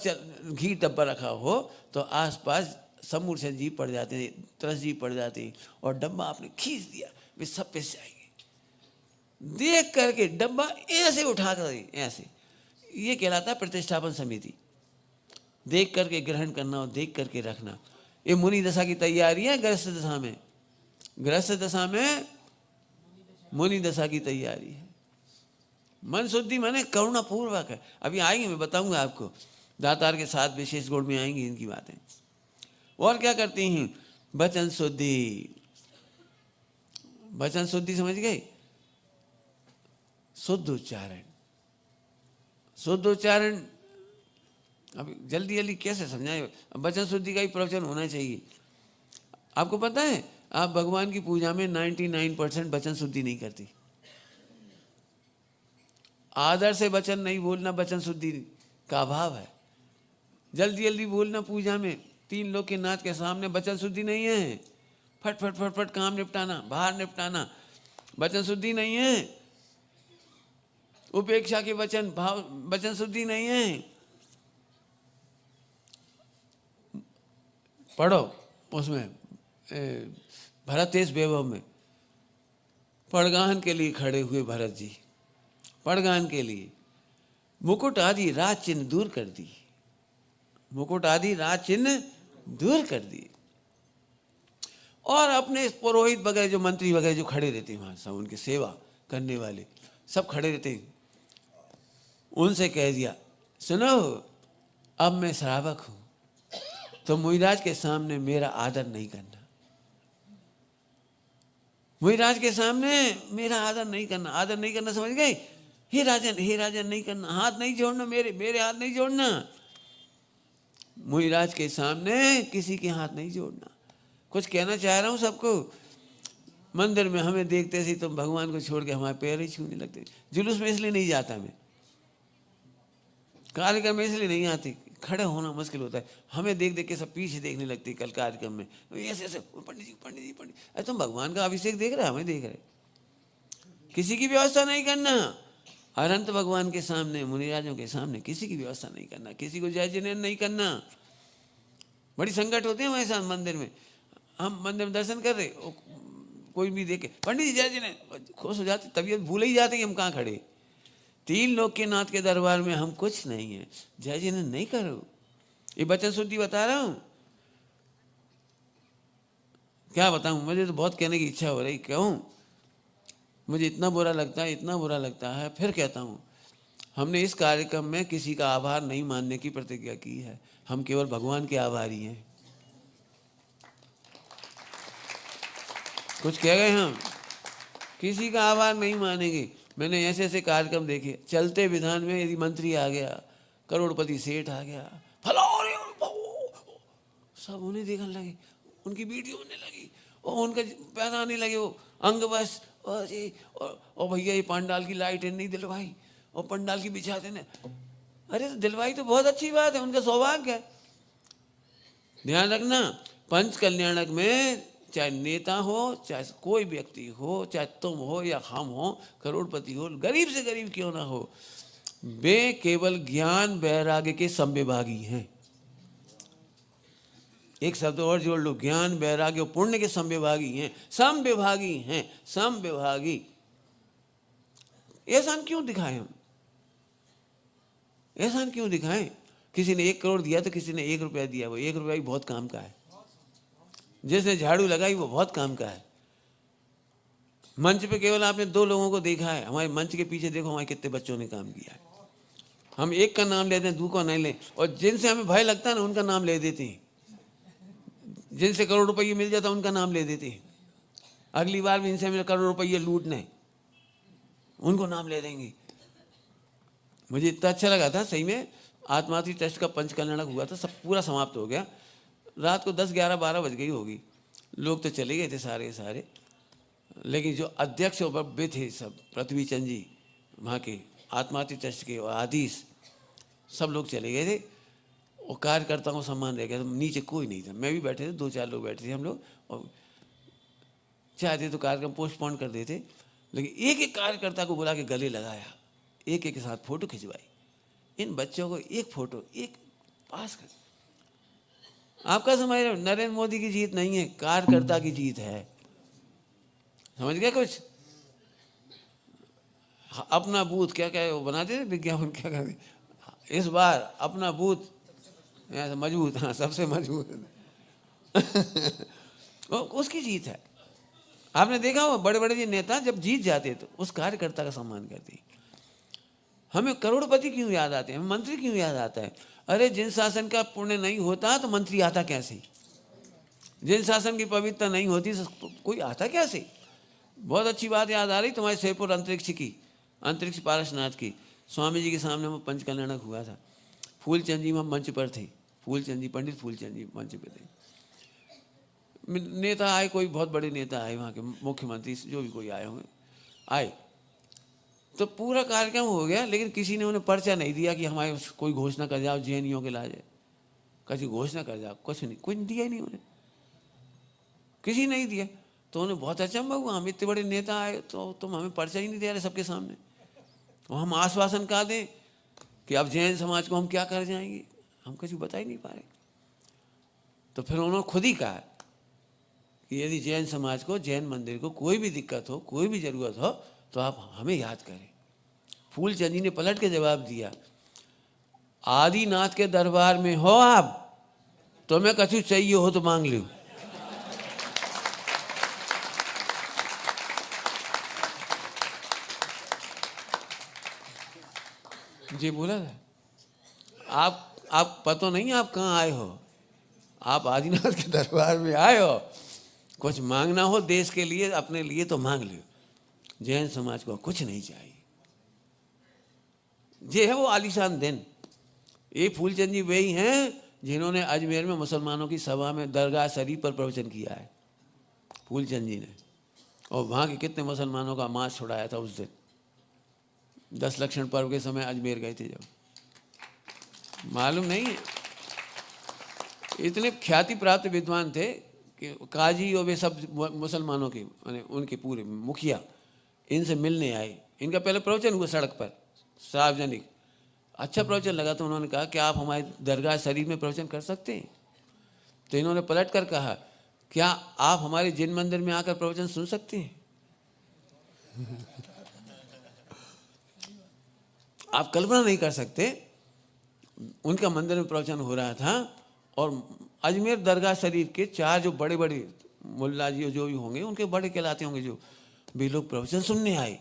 घी डब्बा रखा हो तो आसपास समूर से जीभ पड़ जाते हैं, 10 जीभ पड़ जाते हैं, और डब्बा आपने खींच दिया, वे सब पिस जाएंगे। देख करके डब्बा ऐसे उठा कर ऐसे, ये कहलाता है प्रतिष्ठापन समिति। देख करके ग्रहण करना और देख करके रखना, ये मुनि दशा की तैयारी है। गृहस्थ दशा में, गृहस्थ दशा में मुनि दशा की तैयारी है। मन शुद्धि माने करुणा पूर्वक है। अभी आएंगे, मैं बताऊंगा आपको, दातार के 7 विशेष गुण में आएंगी इनकी बातें। और क्या करती हैं, वचन शुद्धि। वचन शुद्धि समझ गए, शुद्ध उच्चारण। शुद्ध उच्चारण अब जल्दी जल्दी कैसे समझाए, वचन शुद्धि का ही प्रवचन होना चाहिए। आपको पता है, आप भगवान की पूजा में 99% वचन शुद्धि नहीं करती। आदर से वचन नहीं बोलना वचन शुद्धि का अभाव है। जल्दी जल्दी बोलना पूजा में, 3 लोग के नाथ के सामने, वचन शुद्धि नहीं है। फट फट फट फट काम निपटाना, बाहर निपटाना, वचन शुद्धि नहीं है। उपेक्षा के वचन, भाव, वचन शुद्धि नहीं है। पढ़ो उसमें भरत तेज वैभव में, पड़गान के लिए खड़े हुए भरत जी, पड़गान के लिए, मुकुट आदि राज चिन्ह दूर कर दी, मुकुट आदि राज चिन्ह दूर कर दिए। और अपने पुरोहित वगैरह जो मंत्री वगैरह जो खड़े रहते हैं वहाँ, सब उनकी सेवा करने वाले सब खड़े रहते हैं, उनसे कह दिया सुनो अब मैं श्रावक हूँ तो मुनिराज के सामने मेरा आदर नहीं करना, मुनिराज के सामने मेरा आदर नहीं करना। आदर नहीं करना समझ गए? हे राजन नहीं करना, हाथ नहीं जोड़ना, मेरे हाथ नहीं जोड़ना, मुनिराज के सामने किसी के हाथ नहीं जोड़ना। कुछ कहना चाह रहा हूँ सबको, मंदिर में हमें देखते थे तुम भगवान को छोड़ के हमारे पैर ही छूने लगते। जुलूस में इसलिए नहीं जाता मैं, कार्यक्रम में इसलिए नहीं आती, खड़े होना मुश्किल होता है। हमें देख देख के सब पीछे देखने लगती कल कार्यक्रम में, ऐसे ऐसे पंडित जी। अरे तुम भगवान का अभिषेक देख रहे, हमें देख रहे। किसी की व्यवस्था नहीं करना, अनंत भगवान के सामने, मुनिराजों के सामने किसी की व्यवस्था नहीं करना, किसी को जय जिनेन्द्र नहीं करना। बड़ी संकट होते हैं हमारे साथ मंदिर में। हम मंदिर में दर्शन कर रहे, कोई भी देखे पंडित जी जय जिनेन्द्र, खुश हो जाते, तबीयत भूल ही जाते कि हम कहाँ खड़े। तीन लोक के नाथ के दरबार में हम कुछ नहीं है, जय जिनेन्द्र नहीं करो। ये वचन शुद्धि बता रहा हूँ, क्या बताऊँ, मुझे तो बहुत कहने की इच्छा हो रही, कहूँ मुझे इतना बुरा लगता है, फिर कहता हूँ। हमने इस कार्यक्रम में किसी का आभार नहीं मानने की प्रतिज्ञा की है, हम केवल भगवान के आभारी हैं। कुछ कह गए हम, किसी का आभार नहीं मानेंगे। मैंने ऐसे ऐसे कार्यक्रम देखे, चलते विधान में यदि मंत्री आ गया, करोड़पति सेठ आ गया, फला सब उन्हें देखने लगे, उनकी वीडियो बनने लगी और उनका पहनाने लगे वो अंग बस, और भैया ये पंडाल की लाइटें नहीं दिलवाई और पंडाल की बिछाते ने। अरे तो दिलवाई तो बहुत अच्छी बात है, उनका सौभाग्य है। ध्यान रखना, पंच कल्याणक में चाहे नेता हो, चाहे कोई व्यक्ति हो, चाहे तुम हो या हम हो, करोड़पति हो, गरीब से गरीब क्यों ना हो, वे केवल ज्ञान वैराग्य के संविभागी हैं। एक शब्द और जोड़ लो, ज्ञान वैराग्य पुण्य के संविभागी हैं, समविभागी हैं, समविभागी। एहसान क्यों दिखाएं हम, एहसान क्यों दिखाएं? किसी ने 1 करोड़ दिया तो किसी ने 1 रुपया दिया, वो 1 रुपया भी बहुत काम का है। जिसने झाड़ू लगाई वो बहुत काम का है। मंच पे केवल आपने 2 लोगों को देखा है, हमारे मंच के पीछे देखो हमारे कितने बच्चों ने काम किया है। हम एक का नाम लेते हैं, 2 का नहीं ले, और जिनसे हमें भय लगता है ना उनका नाम ले देते हैं। जिनसे करोड़ रुपये मिल जाता उनका नाम ले देते हैं। अगली बार भी इनसे हमें करोड़ रुपये लूटने, उनको नाम ले देंगे। मुझे इतना अच्छा लगा था सही में, आत्मार्थी ट्रस्ट का पंच कल्याणक हुआ था, सब पूरा समाप्त हो गया। रात को 10, 11, 12 बज गई होगी, लोग तो चले गए थे सारे, लेकिन जो अध्यक्ष वे थे सब, पृथ्वी चंद जी वहाँ के आत्मार्थी ट्रस्ट के और आदिश, सब लोग चले गए थे और कार्यकर्ताओं को सम्मान रह गया। तो नीचे कोई नहीं था, मैं भी बैठे थे, 2-4 लोग बैठे थे हम लोग, और चाहते तो कार्यक्रम पोस्टपोन कर देते, लेकिन एक एक कार्यकर्ता को बुला के गले लगाया, एक एक के साथ फोटो खिंचवाई। इन बच्चों को एक फोटो एक पास कर। आपका समझ रहे हो, नरेंद्र मोदी की जीत नहीं है, कार्यकर्ता की जीत है। समझ गया कुछ? अपना बूथ क्या क्या वो बनाते थे विज्ञापन, क्या कहते, इस बार अपना बूथ मजबूत, हाँ सबसे मजबूत उसकी जीत है। आपने देखा हो बड़े बड़े नेता जब जीत जाते तो उस कार्यकर्ता का सम्मान करते। हमें करोड़पति क्यों याद आते हैं, मंत्री क्यों याद आता है? अरे जिन शासन का पुण्य नहीं होता तो मंत्री आता कैसे? जिन शासन की पवित्रता नहीं होती तो कोई आता कैसे? बहुत अच्छी बात याद आ रही तुम्हारे शेरपुर अंतरिक्ष की, अंतरिक्ष पारसनाथ की, स्वामी जी के सामने वो पंच कल्याणक हुआ था। फूलचंद जी वहाँ मंच पर थे, फूलचंद जी, पंडित फूलचंद जी मंच पर थे। नेता आए, कोई बहुत बड़े नेता आए, वहाँ के मुख्यमंत्री जो भी कोई आए होंगे आए, तो पूरा कार्यक्रम हो गया, लेकिन किसी ने उन्हें पर्चा नहीं दिया कि हमारे कोई घोषणा कर जाओ जैनियों के लाजे, किसी घोषणा कर जाओ, कुछ नहीं, कुछ दिया ही नहीं उन्हें, किसी नहीं दिया। तो उन्हें बहुत अचंभा हुआ, हम इतने बड़े नेता आए तो तुम हमें पर्चा ही नहीं दे रहे सबके सामने, और हम आश्वासन का दें कि अब जैन समाज को हम क्या कर जाएंगे, हम कुछ बता ही नहीं पा रहे। तो फिर उन्होंने खुद ही कहा कि यदि जैन समाज को, जैन मंदिर को कोई भी दिक्कत हो, कोई भी ज़रूरत हो तो आप हमें याद करें। फूलचंद जी ने पलट के जवाब दिया, आदिनाथ के दरबार में हो आप, तुम्हें कछु चाहिए हो तो मांग लो। जी बोला था, आप पता नहीं आप कहाँ आए हो, आप आदिनाथ के दरबार में आए हो, कुछ मांगना हो देश के लिए अपने लिए तो मांग लो, जैन समाज को कुछ नहीं चाहिए। ये है वो आलीशान दिन। ये फूलचंद जी वही हैं जिन्होंने अजमेर में मुसलमानों की सभा में दरगाह शरीफ पर प्रवचन किया है, फूलचंद जी ने। और वहाँ के कितने मुसलमानों का मांस छुड़ाया था उस दिन, 10 लक्षण पर्व के समय अजमेर गए थे जब, मालूम नहीं है। इतने ख्याति प्राप्त विद्वान थे कि काजी और वे सब मुसलमानों के उनके पूरे मुखिया इनसे मिलने आए। इनका पहले प्रवचन हुआ सड़क पर सार्वजनिक, अच्छा प्रवचन लगा तो उन्होंने कहा कि आप हमारे दरगाह शरीफ में प्रवचन कर सकते हैं। तो इन्होंने पलट कर कहा, क्या आप हमारे जिन मंदिर में आकर प्रवचन सुन सकते हैं? आप कल्पना नहीं कर सकते, उनका मंदिर में प्रवचन हो रहा था और अजमेर दरगाह शरीफ के 4 जो बड़े बड़े मुल्ला जी जो भी होंगे, उनके बड़े कहलाते होंगे, जो भी लोग प्रवचन सुनने आए,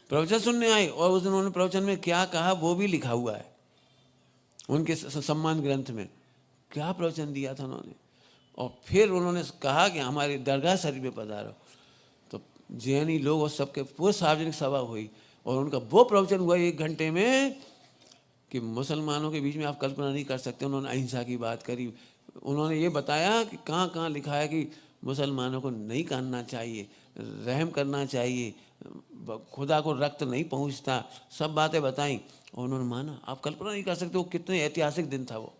और उस दिन उन्होंने प्रवचन में क्या कहा वो भी लिखा हुआ है उनके सम्मान ग्रंथ में, क्या प्रवचन दिया था उन्होंने। और फिर उन्होंने कहा कि हमारे दरगाह शरीफ में पधारो। तो जैनी लोग और सबके पूरी सार्वजनिक सभा हुई और उनका वो प्रवचन हुआ 1 घंटे में कि मुसलमानों के बीच में आप कल्पना नहीं कर सकते। उन्होंने अहिंसा की बात करी, उन्होंने ये बताया कि कहाँ कहाँ लिखा है कि मुसलमानों को नहीं काटना चाहिए, रहम करना चाहिए, खुदा को रक्त नहीं पहुँचता, सब बातें बताई और उन्होंने माना। आप कल्पना नहीं कर सकते वो कितने ऐतिहासिक दिन था वो।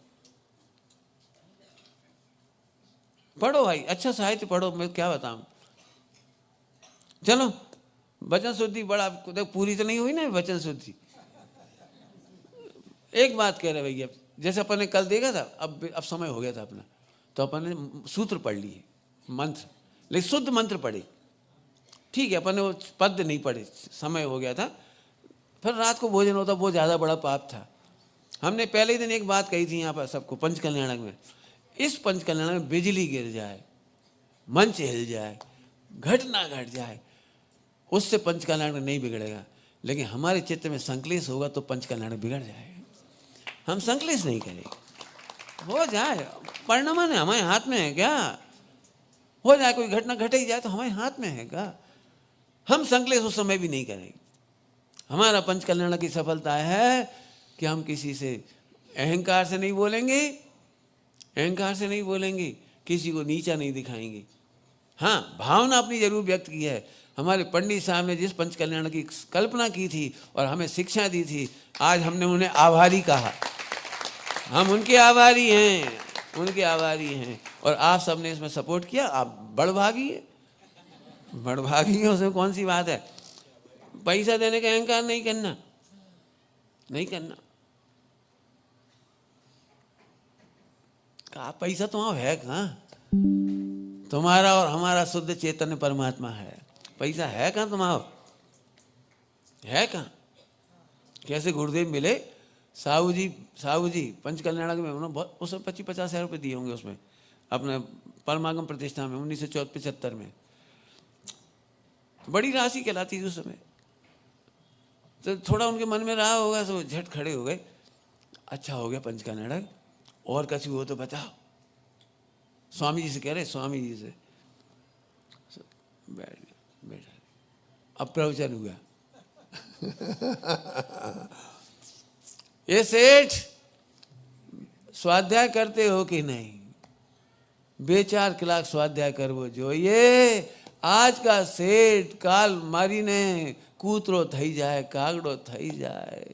पढ़ो भाई, अच्छा साहित्य पढ़ो, मैं क्या बताऊं। चलो वचन शुद्धि बड़ा, पूरी तो नहीं हुई ना वचन शुद्धि। एक बात कह रहे भैया, जैसे अपन ने कल देखा था, अब समय हो गया था अपना, तो अपन ने सूत्र पढ़ लिए, मंत्र, लेकिन शुद्ध मंत्र पढ़े, ठीक है। अपन ने वो पद नहीं पढ़े, समय हो गया था, फिर रात को भोजन होता, वो ज़्यादा बड़ा पाप था। हमने पहले ही दिन एक बात कही थी यहाँ पर सबको, पंचकल्याणक में, इस पंचकल्याणक में बिजली गिर जाए, मंच हिल जाए, घटना घट जाए, उससे पंचकल्याणक नहीं बिगड़ेगा। लेकिन हमारे चित्त में संकलेश होगा तो पंचकल्याणक बिगड़ जाएगा। हम संकलेश नहीं करेंगे, हो जाए, परिणाम है हमारे हाथ में है क्या? हो जाए, कोई घटना घट ही जाए तो हमारे हाथ में है क्या? हम संकलेश उस समय भी नहीं करेंगे। हमारा पंचकल्याण की सफलता है कि हम किसी से अहंकार से नहीं बोलेंगे, अहंकार से नहीं बोलेंगे, किसी को नीचा नहीं दिखाएंगे। हाँ, भावना अपनी जरूर व्यक्त की है। हमारे पंडित साहब ने जिस पंचकल्याण की कल्पना की थी और हमें शिक्षा दी थी, आज हमने उन्हें आभारी कहा। हम उनके आभारी हैं, उनके आभारी हैं। और आप सबने इसमें सपोर्ट किया, आप बड़भागी है, बड़भागी है, उसमें कौन सी बात है। पैसा देने का अहंकार नहीं करना, नहीं करना। कहा पैसा तुम्हारा है कहाँ? तुम्हारा और हमारा शुद्ध चैतन्य परमात्मा है, पैसा है कहाँ तुम्हारा? है कहाँ? कैसे गुरुदेव मिले, साहू जी पंचकल्याणक में, उन्होंने बहुत उसमें 25-50 हज़ार रुपये दिए होंगे उसमें, अपने परमागम प्रतिष्ठा में 1975 में। बड़ी राशि कहलाती थी उस समय। तो थोड़ा उनके मन में रहा होगा, तो झट खड़े हो गए, अच्छा हो गया पंचकल्याणक, और कछु हो तो बताओ। स्वामी जी से कह रहे, स्वामी जी से, बैठा, अब प्रवचन हुआ। ये सेठ स्वाध्याय करते हो कि नहीं? बेचार क्लास स्वाध्याय करवो જોઈએ। आज का सेठ काल मारीने कूतरो थई जाए, कागड़ो थई जाए,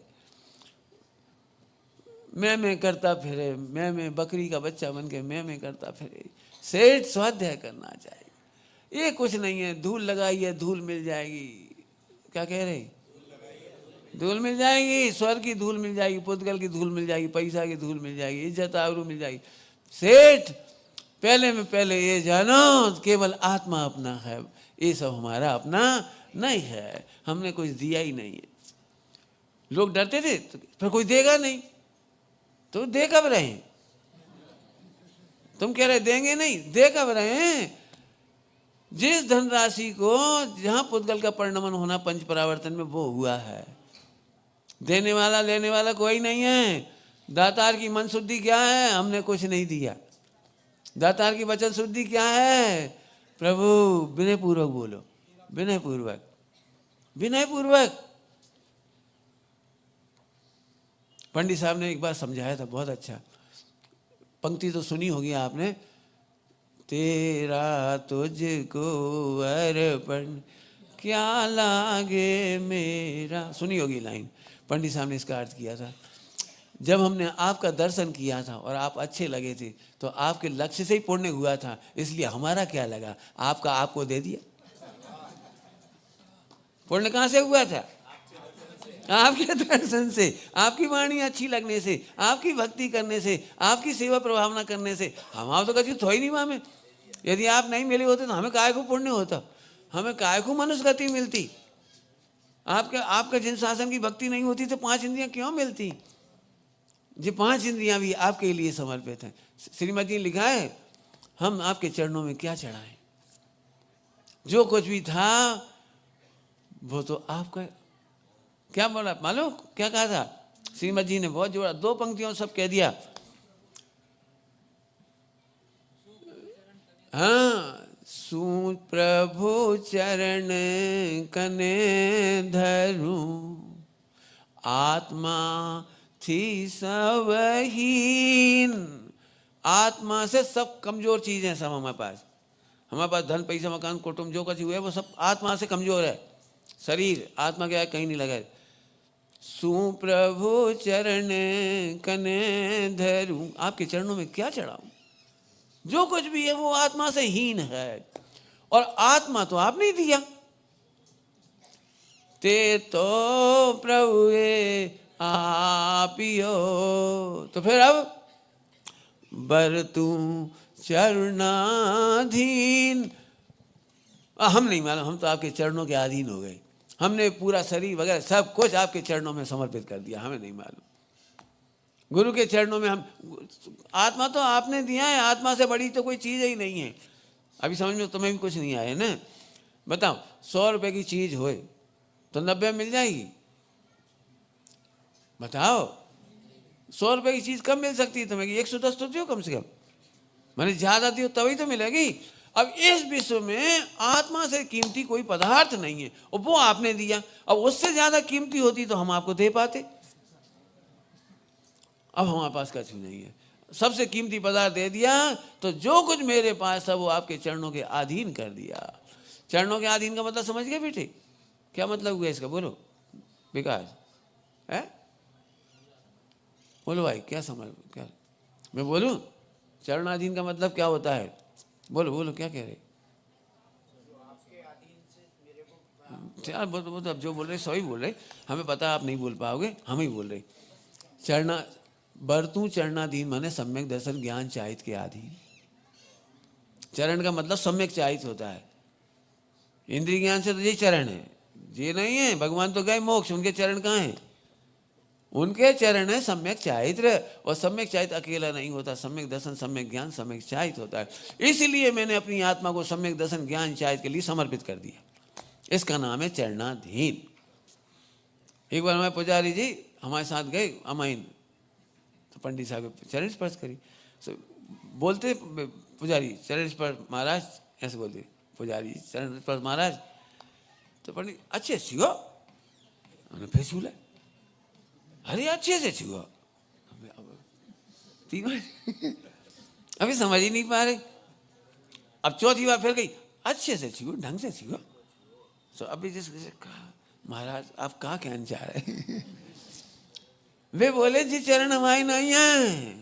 मैं करता फिरे, मैं बकरी का बच्चा बन के मैं करता फिरे। सेठ स्वाध्याय करना चाहिए। ये कुछ नहीं है, धूल लगाइए धूल मिल जाएगी। क्या कह रहे? धूल मिल जाएगी, स्वर्ग की धूल मिल जाएगी, पुद्गल की धूल मिल जाएगी, पैसा की धूल मिल जाएगी, इज्जत आबरू मिल जाएगी। सेठ पहले में पहले ये जानो, केवल आत्मा अपना है, ये सब हमारा अपना नहीं है, हमने कुछ दिया ही नहीं है। लोग डरते थे तो फिर कोई देगा नहीं, तो दे कब रहे हैं? तुम कह रहे देंगे नहीं, दे कब रहे हैं? जिस धनराशि को जहां पुद्गल का परिणमन होना पंच परावर्तन में वो हुआ है, देने वाला लेने वाला कोई नहीं है। दातार की मन शुद्धि क्या है? हमने कुछ नहीं दिया। दातार की वचन शुद्धि क्या है? प्रभु विनय पूर्वक बोलो, विनय पूर्वक, विनय पूर्वक। पंडित साहब ने एक बार समझाया था, बहुत अच्छा। पंक्ति तो सुनी होगी आपने, तेरा तुझको अर्पण क्या लागे मेरा, सुनी होगी लाइन। पंडित साहब ने इसका अर्थ किया था, जब हमने आपका दर्शन किया था और आप अच्छे लगे थे तो आपके लक्ष्य से ही पुण्य हुआ था, इसलिए हमारा क्या लगा, आपका आपको दे दिया। पुण्य कहाँ से हुआ था? आपके दर्शन से, आपकी वाणी अच्छी लगने से, आपकी भक्ति करने से, आपकी सेवा प्रभावना करने से। हम तो कभी थोड़ी नहीं हमें, यदि आप नहीं मिले होते तो हमें काय को पुण्य होता, हमें काय को मनुष्य गति मिलती। आपका जिन शासन की भक्ति नहीं होती तो 5 इंद्रियां क्यों मिलती? ये 5 इंद्रियां भी आपके लिए समर्पित हैं। श्रीमद जी ने लिखा है, हम आपके चरणों में क्या चढ़ाएं, जो कुछ भी था वो तो आपका। क्या बोला मालूम, क्या कहा था श्रीमद जी ने? बहुत जोड़ा, 2 पंक्तियों सब कह दिया। हाँ, सु प्रभु चरण कने धरूं, आत्मा थी सबहीन। आत्मा से सब कमजोर चीजें सब हमारे पास धन पैसा मकान कुटुंब जो कुछ हुए वो सब आत्मा से कमजोर है। शरीर आत्मा क्या है, कहीं नहीं लगा। सुप्रभु चरण कने धरूं, आपके चरणों में क्या चढ़ाऊं? जो कुछ भी है वो आत्मा से हीन है, और आत्मा तो आप नहीं दिया। ते तो प्रभु आपियो, तो फिर अब बर तू चरणाधीन। हम नहीं मालूम, हम तो आपके चरणों के अधीन हो गए। हमने पूरा शरीर वगैरह सब कुछ आपके चरणों में समर्पित कर दिया, हमें नहीं मालूम। गुरु के चरणों में हम, आत्मा तो आपने दिया है, आत्मा से बड़ी तो कोई चीज़ ही नहीं है। अभी समझ में तुम्हें भी कुछ नहीं आया ना? बताओ, 100 रुपए की चीज़ होए तो 90 मिल जाएगी? बताओ, 100 रुपए की चीज़ कब मिल सकती है तुम्हें? 110 तो दो कम से कम, मैंने ज़्यादा दियो तभी तो मिलेगी। अब इस विश्व में आत्मा से कीमती कोई पदार्थ नहीं है, और वो आपने दिया। अब उससे ज़्यादा कीमती होती तो हम आपको दे पाते। अब हमारे पास कुछ नहीं है, सबसे कीमती पदार्थ दे दिया, तो जो कुछ मेरे पास था वो आपके चरणों के अधीन कर दिया। चरणों के अधीन का मतलब समझ गए बेटे? क्या मतलब हुआ इसका, बोलो विकास है? बोलो भाई, क्या समझ, क्या मैं बोलूं? चरणाधीन का मतलब क्या होता है? बोलो बोलो, क्या कह रहे? चल वो तो अब जो बोल रहे सही बोल रहे, हमें पता है आप नहीं बोल पाओगे, हम ही बोल रहे। चरणा बरतू चरणाधीन माने सम्यक दर्शन ज्ञान चाहित के अधीन। चरण का मतलब सम्यक चाहित होता है। इंद्रिय ज्ञान से तो ये चरण है, ये नहीं है। भगवान तो गए मोक्ष, उनके चरण कहाँ हैं? उनके चरण है सम्यक चाहित्र, और सम्यक चाहित अकेला नहीं होता। सम्यक दर्शन, सम्यक ज्ञान, सम्यक चाहित होता है। इसलिए मैंने अपनी आत्मा को सम्यक दर्शन ज्ञान चाहित के लिए समर्पित कर दिया। इसका नाम है चरणाधीन। एक बार हमारे पुजारी जी हमारे साथ गए अमाइन, तो पंडित साहब चरण स्पर्श करी, तो बोलते पुजारी चरण स्पर्श महाराज, ऐसे बोलते पुजारी चरण स्पर्श महाराज। तो पंडित अच्छे छुओ, उन्होंने फिर छू लिया। अरे अच्छे से छुओ, अभी समझ ही नहीं पा रहे। अब चौथी बार फिर गई, अच्छे से छुओ, ढंग से छुओ। तो अभी जिससे कहा महाराज आप कहाँ कहना चाह रहे? वे बोले जी चरण हमारे नहीं है,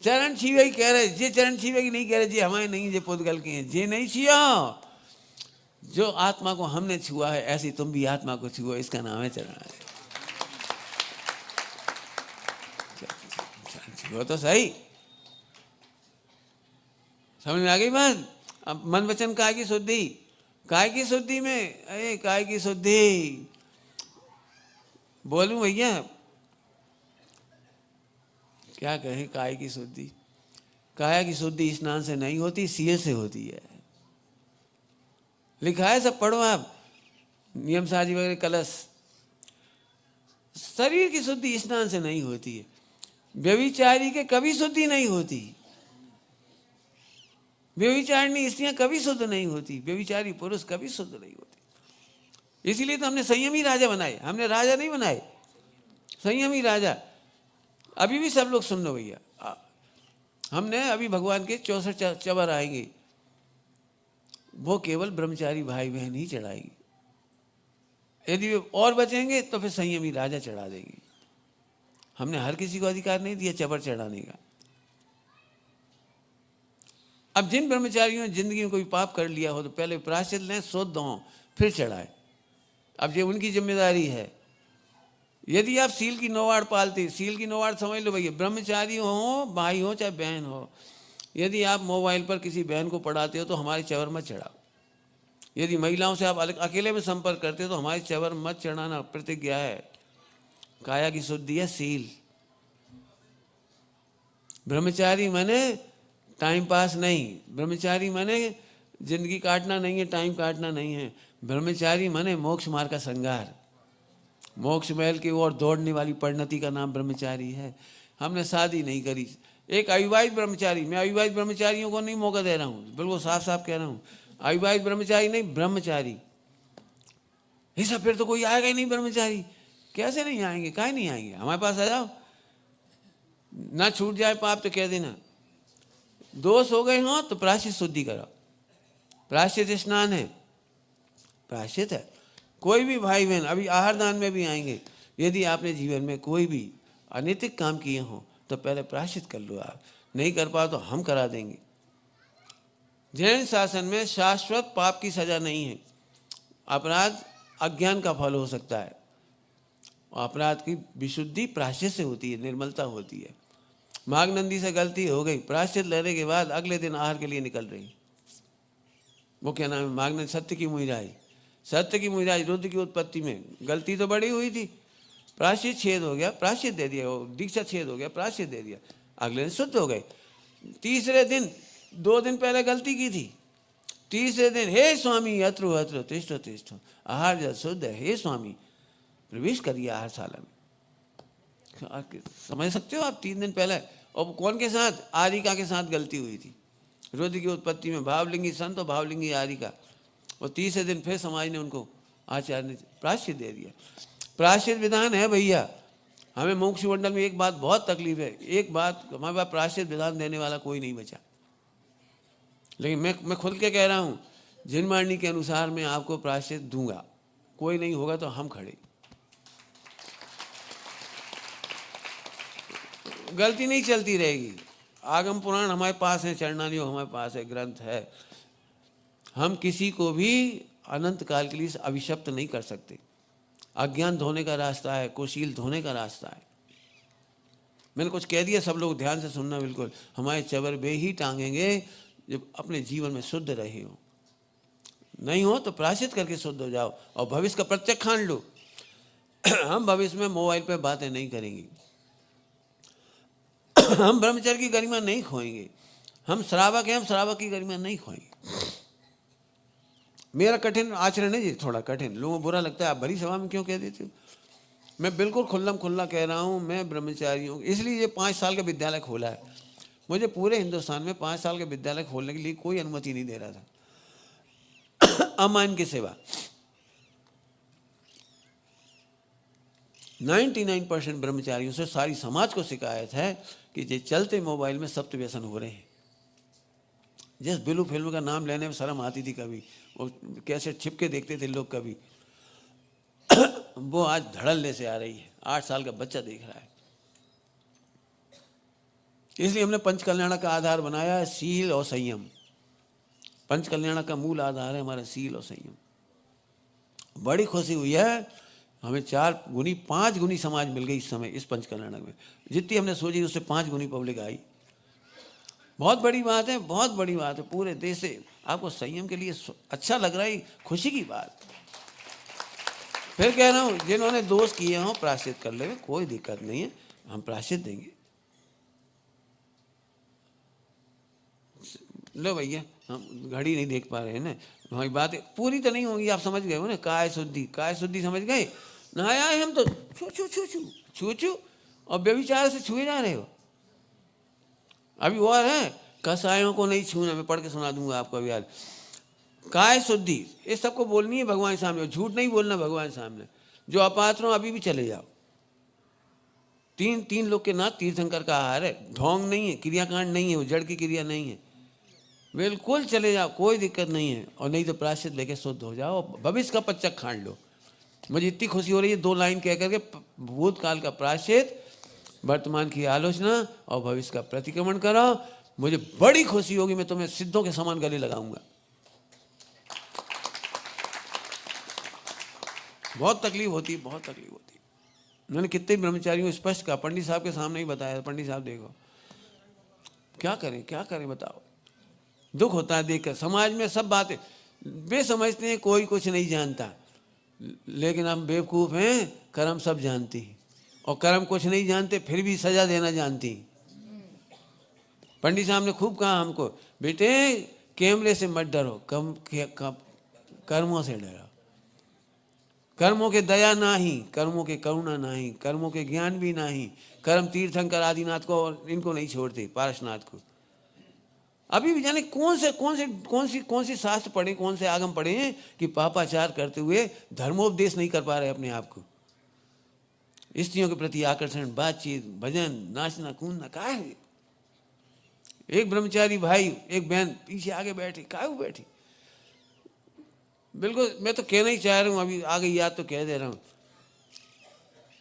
चरण छीवे ही कह रहे, जे चरण छीवे की नहीं कह रहे, जी हमारे नहीं, जे पुद्गल के हैं, जे नहीं छियो। जो आत्मा को हमने छुआ है ऐसी तुम भी आत्मा को छुओ, इसका नाम है चरण। छुओ तो सही, समझ में आ गई बात? अब मन वचन काय की शुद्धि, काय की शुद्धि में, अरे काय की शुद्धि, बोलूं भैया, क्या कहें, काय की शुद्धि, काया की शुद्धि स्नान से नहीं होती, सीए से होती है। लिखा है, सब पढ़ो आप, नियम साजी वगैरह कलश। शरीर की शुद्धि स्नान से नहीं होती है। व्यभिचारी के कभी शुद्धि नहीं होती, व्यभिचारिणी स्त्रियां कभी शुद्ध नहीं होती, व्यभिचारी पुरुष कभी शुद्ध नहीं होती। इसीलिए तो हमने संयमी राजा बनाए, हमने राजा नहीं बनाए, संयमी राजा। अभी भी सब लोग सुन लो भैया, हमने अभी भगवान के 64 चवर आएंगे, वो केवल ब्रह्मचारी भाई बहन ही चढ़ाएंगे। यदि वे और बचेंगे तो फिर संयमी राजा चढ़ा देंगे। हमने हर किसी को अधिकार नहीं दिया चबर चढ़ाने का। अब जिन ब्रह्मचारियों ने जिंदगी में कोई पाप कर लिया हो तो पहले प्रायश्चित लें, शुद्ध हों, फिर चढ़ाए। अब ये उनकी जिम्मेदारी है। यदि आप सील की नौवाड़ पालते, सील की नौवाड़ समझ लो भैया, ब्रह्मचारी हो, भाई हो चाहे बहन हो, यदि आप मोबाइल पर किसी बहन को पढ़ाते हो तो हमारे चवर मत चढ़ाओ। यदि महिलाओं से आप अकेले में संपर्क करते हो तो हमारे चवर मत चढ़ाना, प्रतिज्ञा है। काया की शुद्धि है सील। ब्रह्मचारी माने टाइम पास नहीं, ब्रह्मचारी माने जिंदगी काटना नहीं है, टाइम काटना नहीं है। ब्रह्मचारी माने मोक्ष मार्ग का श्रृंगार, मोक्ष महल की ओर दौड़ने वाली परिणति का नाम ब्रह्मचारी है। हमने शादी नहीं करी। एक अविवाहित ब्रह्मचारी, मैं अविवाहित ब्रह्मचारियों को नहीं मौका दे रहा हूँ, बिल्कुल साफ साफ कह रहा हूँ, अविवाहित ब्रह्मचारी नहीं, ब्रह्मचारी। ऐसा फिर तो कोई आएगा ही नहीं ब्रह्मचारी। कैसे नहीं आएंगे, काहे नहीं आएंगे, हमारे पास आ जाओ। ना छूट जाए पाप तो कह देना, दोष हो गए हो तो प्रायश्चित शुद्धि करो। प्रायश्चित स्नान है, प्रायश्चित है। कोई भी भाई बहन अभी आहार दान में भी आएंगे, यदि आपने जीवन में कोई भी अनैतिक काम किए हों तो पहले प्रायश्चित कर लो। आप नहीं कर पाओ तो हम करा देंगे। जैन शासन में शाश्वत पाप की सजा नहीं है। अपराध अज्ञान का फल हो सकता है, अपराध की विशुद्धि प्रायश्चित से होती है, निर्मलता होती है। माघनंदी से गलती हो गई, प्रायश्चित लेने के बाद अगले दिन आहार के लिए निकल रही, वो क्या नाम है, माघनंदी, सत्य की मुहिराज। सत्य की मुहिराज रुद्र की उत्पत्ति में गलती तो बड़ी हुई थी, प्रायश्चित छेद हो गया, प्रायश्चित दे दिया, दीक्षा छेद हो गया, प्रायश्चित दे दिया, अगले दिन शुद्ध हो गए। तीसरे दिन, 2 दिन पहले गलती की थी, तीसरे दिन हे स्वामी अत्रु अत्रु तिष्ठो तिष्ठो, आहार जल शुद्ध है, हे स्वामी प्रवेश करिए आहारशाला में। समझ सकते हो आप, 3 दिन पहले। और कौन के साथ, आरिका के साथ गलती हुई थी। रुद्र की उत्पत्ति में भावलिंगी संत और भावलिंगी आरिका, और तीसरे दिन फिर समाज ने उनको, आचार्य ने प्रायश्चित दे दिया। प्रायश्चित विधान है भैया। हमें मोक्ष मंडल में एक बात बहुत तकलीफ है, एक बात, हमारे पास प्रायश्चित विधान देने वाला कोई नहीं बचा। लेकिन मैं खुल के कह रहा हूँ, जिनवाणी के अनुसार मैं आपको प्रायश्चित दूंगा। कोई नहीं होगा तो हम खड़े। गलती नहीं चलती रहेगी। आगम पुराण हमारे पास है, चरणानियोग हमारे पास है, ग्रंथ है। हम किसी को भी अनंत काल के लिए अभिशप्त नहीं कर सकते। अज्ञान धोने का रास्ता है, कुशील धोने का रास्ता है। मैंने कुछ कह दिया, सब लोग ध्यान से सुनना बिल्कुल। हमारे चबर वे ही टांगेंगे जब अपने जीवन में शुद्ध रहे हो। नहीं हो तो प्रायश्चित करके शुद्ध हो जाओ और भविष्य का प्रत्यक्ष खान लो। हम भविष्य में मोबाइल पे बातें नहीं करेंगे, हम ब्रह्मचर्य की गरिमा नहीं खोएंगे। हम श्रावक हैं, हम श्रावक की गरिमा नहीं खोएंगे। मेरा कठिन आचरण है जी, थोड़ा कठिन, लोगों को बुरा लगता है, आप भरी सभा में क्यों कह देते हो। मैं बिल्कुल खुल्लम खुल्ला कह रहा हूँ, मैं ब्रह्मचारी हूँ। इसलिए ये 5 साल का विद्यालय खोला है। मुझे पूरे हिंदुस्तान में 5 साल का विद्यालय खोलने के लिए कोई अनुमति नहीं दे रहा था। अमान की सेवा 99% ब्रह्मचारियों से सारी समाज को शिकायत है कि ये चलते मोबाइल में सप्त व्यसन हो रहे हैं। जिस बिलू फिल्म का नाम लेने में शर्म आती थी कभी, वो कैसे छिपके देखते थे लोग कभी, वो आज धड़ल्ले से आ रही है। 8 साल का बच्चा देख रहा है। इसलिए हमने पंच कल्याण का आधार बनाया है सील और संयम। पंच कल्याण का मूल आधार है हमारा सील और संयम। बड़ी खुशी हुई है, हमें 4 गुनी 5 गुनी समाज मिल गई इस समय इस पंच कल्याण में। जितनी हमने सोची उससे 5 गुनी पब्लिक आई। बहुत बड़ी बात है, बहुत बड़ी बात है। पूरे देश से आपको संयम के लिए अच्छा लग रहा है, खुशी की बात। फिर कह रहा हूँ जिन्होंने दोष किए हों प्रायश्चित कर ले, कोई दिक्कत नहीं है, हम प्रायश्चित देंगे। लो भैया, हम घड़ी नहीं देख पा रहे हैं ना, हमारी बात पूरी तो नहीं होगी, आप समझ गए हो ना। काय शुद्धि, काय शुद्धि समझ गए। नहाया है हम तो छू छू छू छू छू छू, और व्यभिचार से छुए जा रहे हो। अभी और है, कसायों को नहीं छूना, मैं पढ़ के सुना दूंगा आपको अभी याद। काय शुद्धि, ये सबको बोलनी है भगवान सामने, झूठ नहीं बोलना भगवान सामने। जो अपात्र हो अभी भी चले जाओ। तीन लोग के नाथ तीर्थंकर का आहार है, ढोंग नहीं है, क्रियाकांड नहीं है, वो जड़ की क्रिया नहीं है, बिल्कुल चले जाओ, कोई दिक्कत नहीं है। और नहीं तो प्रायश्चित लेके शुद्ध हो जाओ, भविष्य का पच्चक खांड लो। मुझे इतनी खुशी हो रही है 2 लाइन कह करके, भूतकाल का प्रायश्चित, वर्तमान की आलोचना और भविष्य का प्रतिक्रमण करो। मुझे बड़ी खुशी होगी, मैं तुम्हें सिद्धों के समान गले लगाऊंगा। बहुत तकलीफ होती, बहुत तकलीफ होती। मैंने कितने ब्रह्मचारियों को स्पष्ट कहा, पंडित साहब के सामने ही बताया, पंडित साहब देखो क्या करें, क्या करें बताओ। दुख होता है देखकर, समाज में सब बातें वे समझते हैं कोई कुछ नहीं जानता, लेकिन हम बेवकूफ़ हैं, कर्म सब जानती हैं, और कर्म कुछ नहीं जानते फिर भी सजा देना जानती। पंडित साहब ने खूब कहा हमको, बेटे कैमरे से मत डरो, कर्मों से डरो। कर्मों के दया नाही, कर्मों के करुणा नाही, कर्मों के ज्ञान भी नाही। कर्म तीर्थंकर आदिनाथ को और इनको नहीं छोड़ते, पारसनाथ को। अभी भी जाने कौन सी शास्त्र पढ़े, कौन से आगम पढ़े हैं कि पापाचार करते हुए धर्मोपदेश नहीं कर पा रहे अपने आप को। स्त्रियों के प्रति आकर्षण, बातचीत, भजन, नाचना कूदना, क्या है। एक ब्रह्मचारी भाई, एक बहन पीछे आगे बैठी, क्या वो बैठी। बिल्कुल मैं तो कहना ही चाह रहा हूँ, अभी आगे याद तो कह दे रहा हूँ,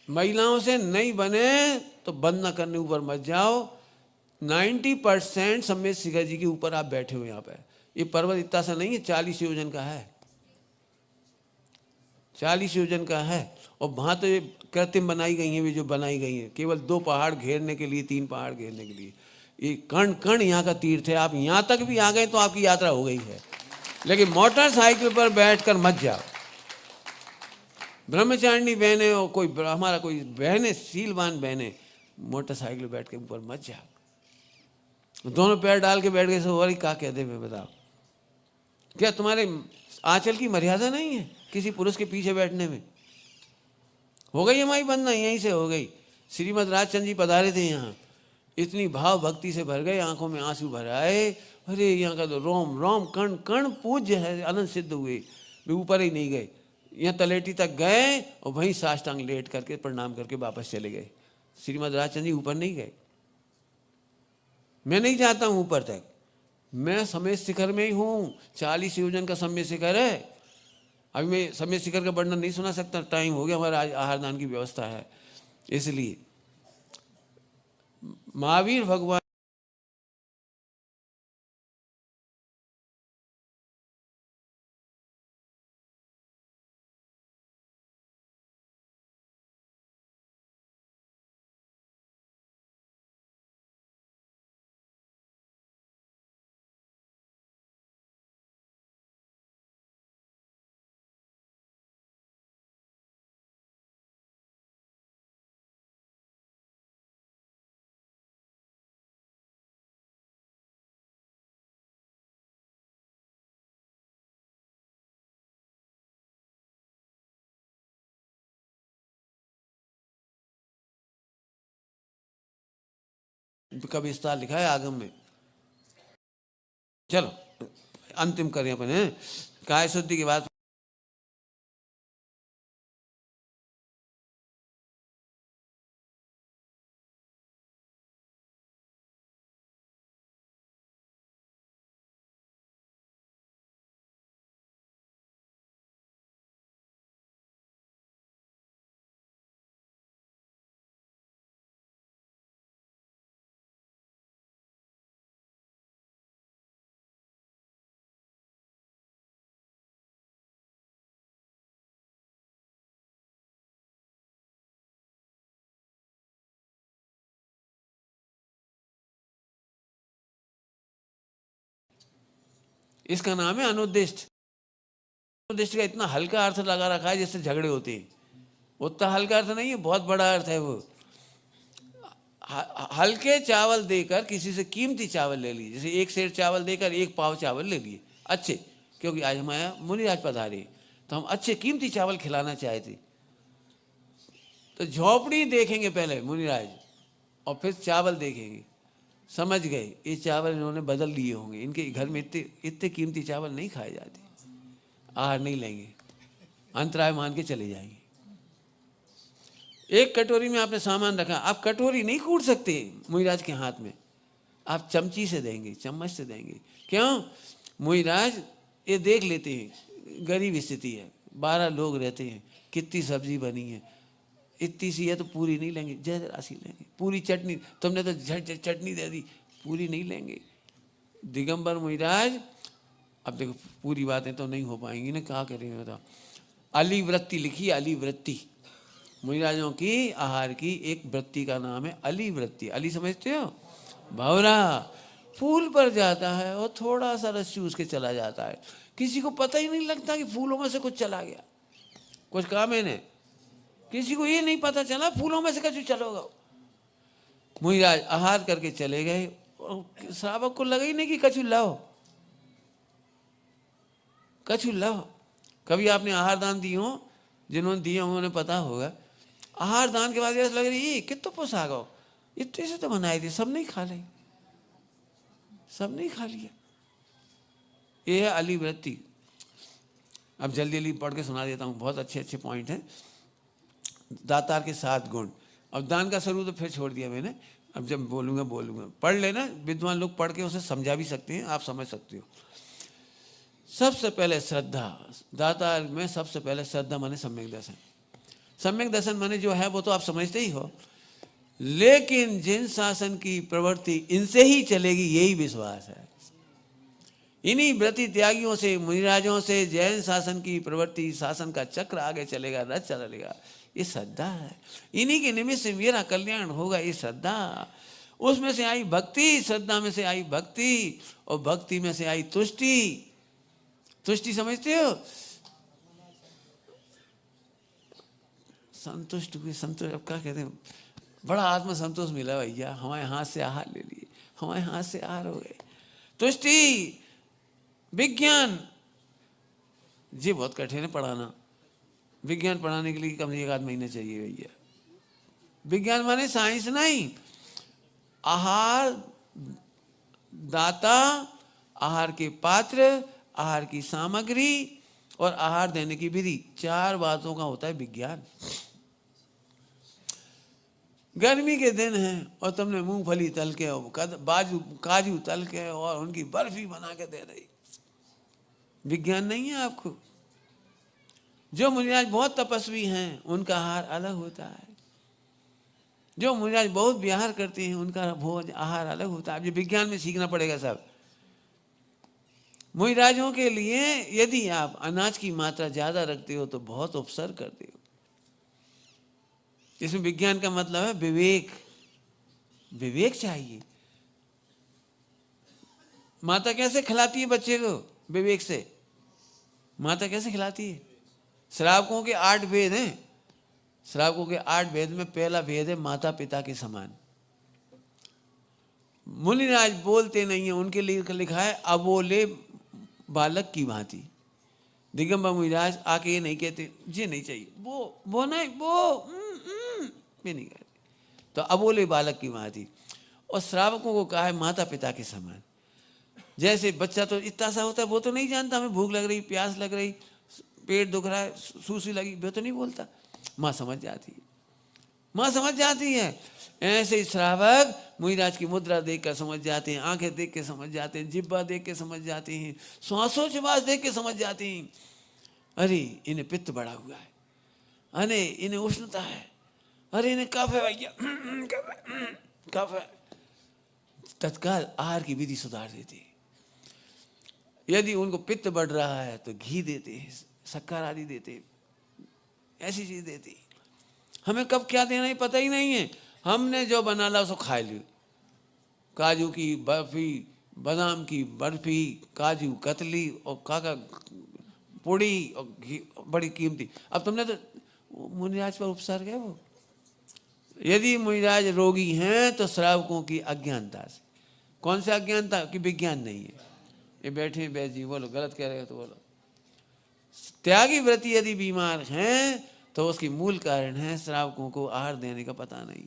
महिलाओं से नहीं बने तो बंद ना करने ऊपर मत जाओ। 90% सम्मेद शिखर जी के ऊपर आप बैठे हो। यहाँ पे ये पर्वत इतना सा नहीं है, 40 योजन का है, 40 योजन का है। और वहाँ तो ये कृत्रिम बनाई गई हैं, वे जो बनाई गई हैं केवल 2 पहाड़ घेरने के लिए, 3 पहाड़ घेरने के लिए। ये कण कण यहाँ का तीर्थ है। आप यहाँ तक भी आ गए तो आपकी यात्रा हो गई है, लेकिन मोटरसाइकिल पर बैठकर मत जाओ। ब्रह्मचारिणी बहने और कोई हमारा कोई बहने, शीलवान बहने, मोटरसाइकिल बैठ के ऊपर मत जाओ। दोनों पैर डाल के बैठ गए सो, और क्या कहते मैं बताओ। क्या तुम्हारे आंचल की मर्यादा नहीं है किसी पुरुष के पीछे बैठने में? हो गई हमारी बंधना, यहीं से हो गई। श्रीमद राजचंद्र जी पधारे थे यहाँ, इतनी भाव भक्ति से भर गए, आंखों में आंसू भर आए। अरे यहाँ का तो रोम रोम कण कण पूज्य है, अनंत सिद्ध हुए, वे ऊपर ही नहीं गए, यहाँ तलेटी तक गए और वहीं साष्टांग लेट करके प्रणाम करके वापस चले गए। श्रीमद राजचंद्र जी ऊपर नहीं गए। मैं नहीं जाता हूँ ऊपर तक, मैं सम्मेद शिखर में ही हूँ। 40 योजन का सम्मेद शिखर है। अभी मैं सम्मेद शिखर का वर्णन नहीं सुना सकता, टाइम हो गया, हमारा आज आहार दान की व्यवस्था है। इसलिए महावीर भगवान का विस्तार लिखा है आगम में। चलो अंतिम करें अपने काय शुद्धि की बात। इसका नाम है अनुद्दिष्ट। दृष्टि का इतना हल्का अर्थ लगा रखा है जिससे झगड़े होते हैं। उतना हल्का अर्थ नहीं है, बहुत बड़ा अर्थ है वो। हल्के चावल देकर किसी से कीमती चावल ले लिए, जैसे एक सेर चावल देकर एक पाव चावल ले लिए अच्छे, क्योंकि आज हमारे मुनिराज पधारे तो हम अच्छे कीमती चावल खिलाना चाहते। तो झोपड़ी देखेंगे पहले मुनिराज और फिर चावल देखेंगे, समझ गए ये चावल इन्होंने बदल लिए होंगे, इनके घर में इतने कीमती चावल नहीं खाए जाते, आहार नहीं लेंगे, अंतराय मान के चले जाएंगे। एक कटोरी में आपने सामान रखा, आप कटोरी नहीं कूट सकते मुनिराज के हाथ में, आप चमची से देंगे, चम्मच से देंगे। क्यों? मुनिराज ये देख लेते हैं गरीब स्थिति है, 12 लोग रहते हैं, कितनी सब्जी बनी है, इतनी सी है तो पूरी नहीं लेंगे, जय राशि लेंगे। पूरी चटनी तुमने तो झट चटनी दे दी, पूरी नहीं लेंगे। दिगंबर मुनिराज, अब देखो पूरी बातें तो नहीं हो पाएंगी ना, क्या करेंगे बताओ। अली वृत्ति लिखी, अली वृत्ति मुनिराजों की आहार की एक वृत्ति का नाम है अली वृत्ति। अली समझते हो? भंवरा फूल पर जाता है और थोड़ा सा रस चूस के चला जाता है, किसी को पता ही नहीं लगता कि फूलों में से कुछ चला गया। कुछ कहा मैंने? किसी को ये नहीं पता चला फूलों में से कुछ चलोगा। मुनिराज आहार करके चले गए और श्रावक को लगा ही नहीं कि कछु लाओ, कछु लाओ। कभी आपने आहार दान दिए हो, जिन्होंने दिए उन्होंने पता होगा, आहार दान के बाद ऐसा लग रही है कितना पोसा गो, इतने से तो बनाए थे, सब नहीं खा ले, सब नहीं खा लिया। ये है अली वृत्ति। अब जल्दी जल्दी पढ़ के सुना देता हूँ, बहुत अच्छे अच्छे पॉइंट हैं। दातार के 7 गुण। अब दान का स्वरूप तो फिर छोड़ दिया मैंने, अब जब बोलूँगा पढ़ लेना, विद्वान लोग पढ़ के उसे समझा भी सकते हैं, आप समझ सकते हो। सबसे पहले श्रद्धा, दातार में सबसे पहले श्रद्धा माने सम्यक दर्शन। सम्यक दर्शन माने जो है वो तो आप समझते ही हो, लेकिन जिन शासन की प्रवृत्ति इनसे ही चलेगी यही विश्वास है। इन्हीं व्रति त्यागियों से, मुनिराजों से जैन शासन की प्रवृत्ति, शासन का चक्र आगे चलेगा, रथ चलेगा, ये श्रद्धा है। इन्हीं के निमित्त से मेरा कल्याण होगा, ये श्रद्धा। उसमें से आई भक्ति, श्रद्धा में से आई भक्ति, और भक्ति में से आई तुष्टि। तुष्टि समझते हो? संतुष्ट हुए, संतुष्ट, अब क्या कहते हैं, बड़ा आत्म संतोष मिला भैया, हमारे हाथ से आहार ले लिए, हमारे हाथ से आहार हो गए। तुष्टि। विज्ञान, जी बहुत कठिन है पढ़ाना, विज्ञान पढ़ाने के लिए कम से 1 आध महीने चाहिए भैया। विज्ञान माने साइंस नहीं, आहार दाता, आहार के पात्र, आहार की सामग्री और आहार देने की विधि, 4 बातों का होता है विज्ञान। गर्मी के दिन हैं और तुमने मूंगफली तल के और काजू तल के और उनकी बर्फी बना के दे रही, विज्ञान नहीं है आपको। जो मुनिराज बहुत तपस्वी हैं उनका आहार अलग होता है, जो मुनिराज बहुत विहार करते हैं उनका भोज आहार अलग होता है। जो विज्ञान में सीखना पड़ेगा सब। मुनिराजों के लिए यदि आप अनाज की मात्रा ज्यादा रखते हो तो बहुत उपसर्ग करते हो। इसमें विज्ञान का मतलब है विवेक, विवेक चाहिए। माता कैसे खिलाती है बच्चे को? विवेक से। माता कैसे खिलाती है? श्रावकों के 8 भेद हैं, श्रावकों के 8 भेद में पहला भेद है माता पिता के समान। मुनिराज बोलते नहीं है, उनके लिए लिखा है अबोले बालक की भांति। दिगंबर मुनिराज आके ये नहीं कहते जी नहीं चाहिए, वो नहीं, वो भी नहीं कहते, तो अबोले बालक की भांति। और श्रावकों को कहा है माता पिता के समान। जैसे बच्चा तो इतना सा होता है, वो तो नहीं जानता हमें भूख लग रही, प्यास लग रही, पेट दुख रहा है, सूसी लगी, वो तो नहीं बोलता, माँ समझ जाती है, माँ समझ जाती है। ऐसे ही श्रावक मुनिराज की मुद्रा देख कर समझ जाते हैं, आंखें देख के समझ जाते हैं, जिब्बा देख के समझ जाते हैं, श्वासोच्छ्वास देख के समझ जाते हैं, अरे इन्हें पित्त बढ़ा हुआ है, अरे इन्हें उष्णता है, अरे इन्हें कफ है भैया, कफ है। तत्काल आहार की विधि सुधार देते हैं। यदि उनको पित्त बढ़ रहा है तो घी देते हैं, शक्कर आदि देते, ऐसी चीज देती। हमें कब क्या देना है पता ही नहीं है, हमने जो बना ला उसको खा लियो। काजू की बर्फी, बादाम की बर्फी, काजू कतली और काका पूड़ी और घी बड़ी कीमती। अब तुमने तो मुनिराज पर उपसर्ग है वो। यदि मुनिराज रोगी हैं तो श्रावकों की अज्ञानता से। कौन से अज्ञानता की? विज्ञान नहीं है। ये बैठे बैठ जी, बोलो गलत कह रहे हो तो बोलो। त्यागी व्रती यदि बीमार हैं तो उसकी मूल कारण है श्रावकों को आहार देने का पता नहीं।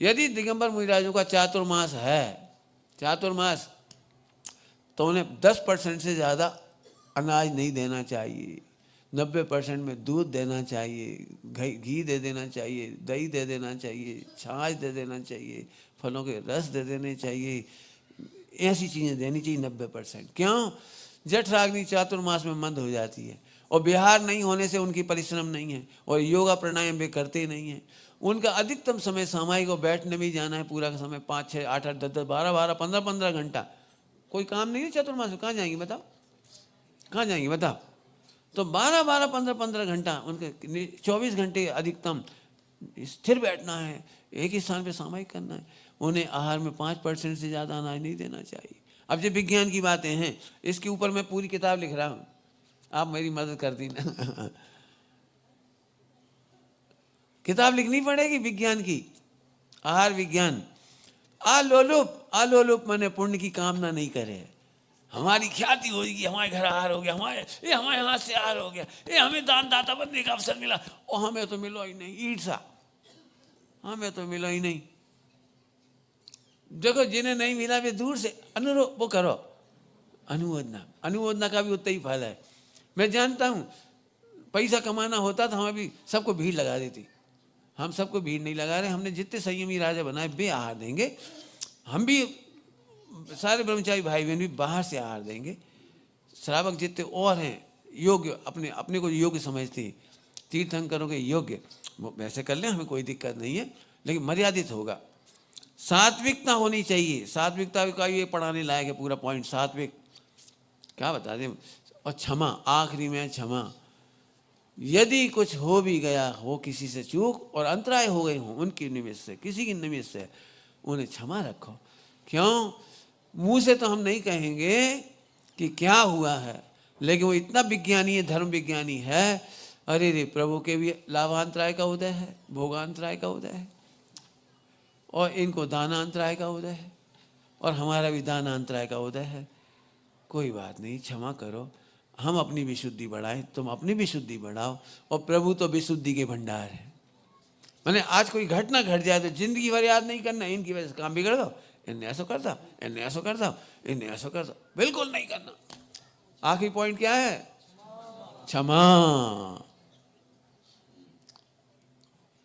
यदि दिगंबर मुनिराजों का चातुर्मास है, चातुर्मास, तो उन्हें 10% से ज़्यादा अनाज नहीं देना चाहिए। 90% में दूध देना चाहिए, घी दे देना चाहिए, दही दे देना चाहिए, छाछ दे देना चाहिए, फलों के रस दे देने चाहिए। ऐसी चीज़ें देनी चाहिए 90%। क्यों? जठराग्नि चातुर्मास में मंद हो जाती है और विहार नहीं होने से उनकी परिश्रम नहीं है और योगा प्राणायाम वे करते नहीं हैं। उनका अधिकतम समय सामायिक को बैठने में जाना है, पूरा का समय 5, 6, 8, 8, 10, 10, 12, 12, 15, 15 घंटा। कोई काम नहीं है चातुर्मास में, कहाँ जाएंगे बताओ? कहाँ जाएंगे बताओ? तो 12, 12, 15, 15 घंटा उनके 24 घंटे अधिकतम स्थिर बैठना है, एक ही स्थान पे सामायिक करना है। उन्हें आहार में 5% से ज़्यादा अनाज नहीं देना चाहिए। अब जो विज्ञान की बातें हैं, इसके ऊपर मैं पूरी किताब लिख रहा हूँ, आप मेरी मदद कर दी ना। किताब लिखनी पड़ेगी विज्ञान की, आहार विज्ञान। आलोलुप मैंने पुण्य की कामना नहीं करे। हमारी ख्याति होगी, हमारे घर आहार हो गया, हमारे हाथ से आहार हो गया, ये हमें दान दाता बनने का अवसर मिला और हमें तो मिला ही नहीं, ईर्षा, हमें तो मिला ही नहीं। देखो जिन्हें नहीं मिला वे दूर से अनुरोध वो करो, अनुमोदना का भी उतना ही फल है। मैं जानता हूँ पैसा कमाना होता तो हम अभी सबको भीड़ लगा देती। हम सबको भीड़ नहीं लगा रहे, हमने जितने संयमी राजा बनाए वे आहार देंगे। हम भी सारे ब्रह्मचारी भाई बहन भी बाहर से आहार देंगे। श्रावक जितने और हैं योग्य, अपने को योग्य समझते हैं, तीर्थंकरों के योग्य, वो वैसे कर लें, हमें कोई दिक्कत नहीं है, लेकिन मर्यादित होगा। सात्विकता होनी चाहिए। सात्विकता का ये पढ़ाने लायक है पूरा पॉइंट। सात्विक क्या बता दें। और क्षमा, आखिरी में क्षमा। यदि कुछ हो भी गया हो, किसी से चूक और अंतराय हो गई हो उनकी निमित्त से, किसी की निमित्त से, उन्हें क्षमा रखो। क्यों? मुंह से तो हम नहीं कहेंगे कि क्या हुआ है, लेकिन वो इतना विज्ञानी है, धर्म विज्ञानी है। अरे रे, प्रभु के भी लाभांतराय का उदय है, भोगांतराय का उदय है, और इनको दानांतराय का उदय है, और हमारा भी दानांतराय का उदय है। कोई बात नहीं, क्षमा करो। हम अपनी विशुद्धि बढ़ाएं, तुम अपनी विशुद्धि बढ़ाओ, और प्रभु तो विशुद्धि के भंडार है। मैंने आज कोई घटना घट जाए तो जिंदगी भर याद नहीं करना, इनकी वजह से काम बिगड़ दो, इन्हें ऐसा कर दो, इन्हें ऐसा कर दो, इन्हें ऐसा कर दो, बिल्कुल नहीं करना। आखिरी पॉइंट क्या है? क्षमा।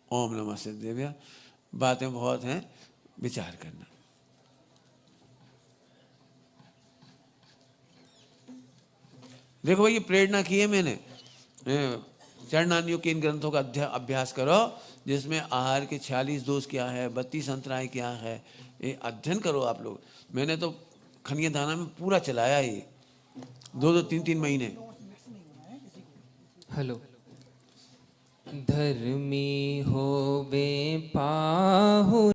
ओम नमः सिद्धेभ्य। बातें बहुत हैं, विचार करना। देखो भाई, ये प्रेरणा की है मैंने, चरणान्यों के इन ग्रंथों का अभ्यास करो, जिसमें आहार के 46 दोष क्या है, 32 अंतराय क्या है, ये अध्ययन करो आप लोग। मैंने तो खनिया दाना में पूरा चलाया ये 2-2, 3-3 महीने। हेलो। धर्मी होवे पाहु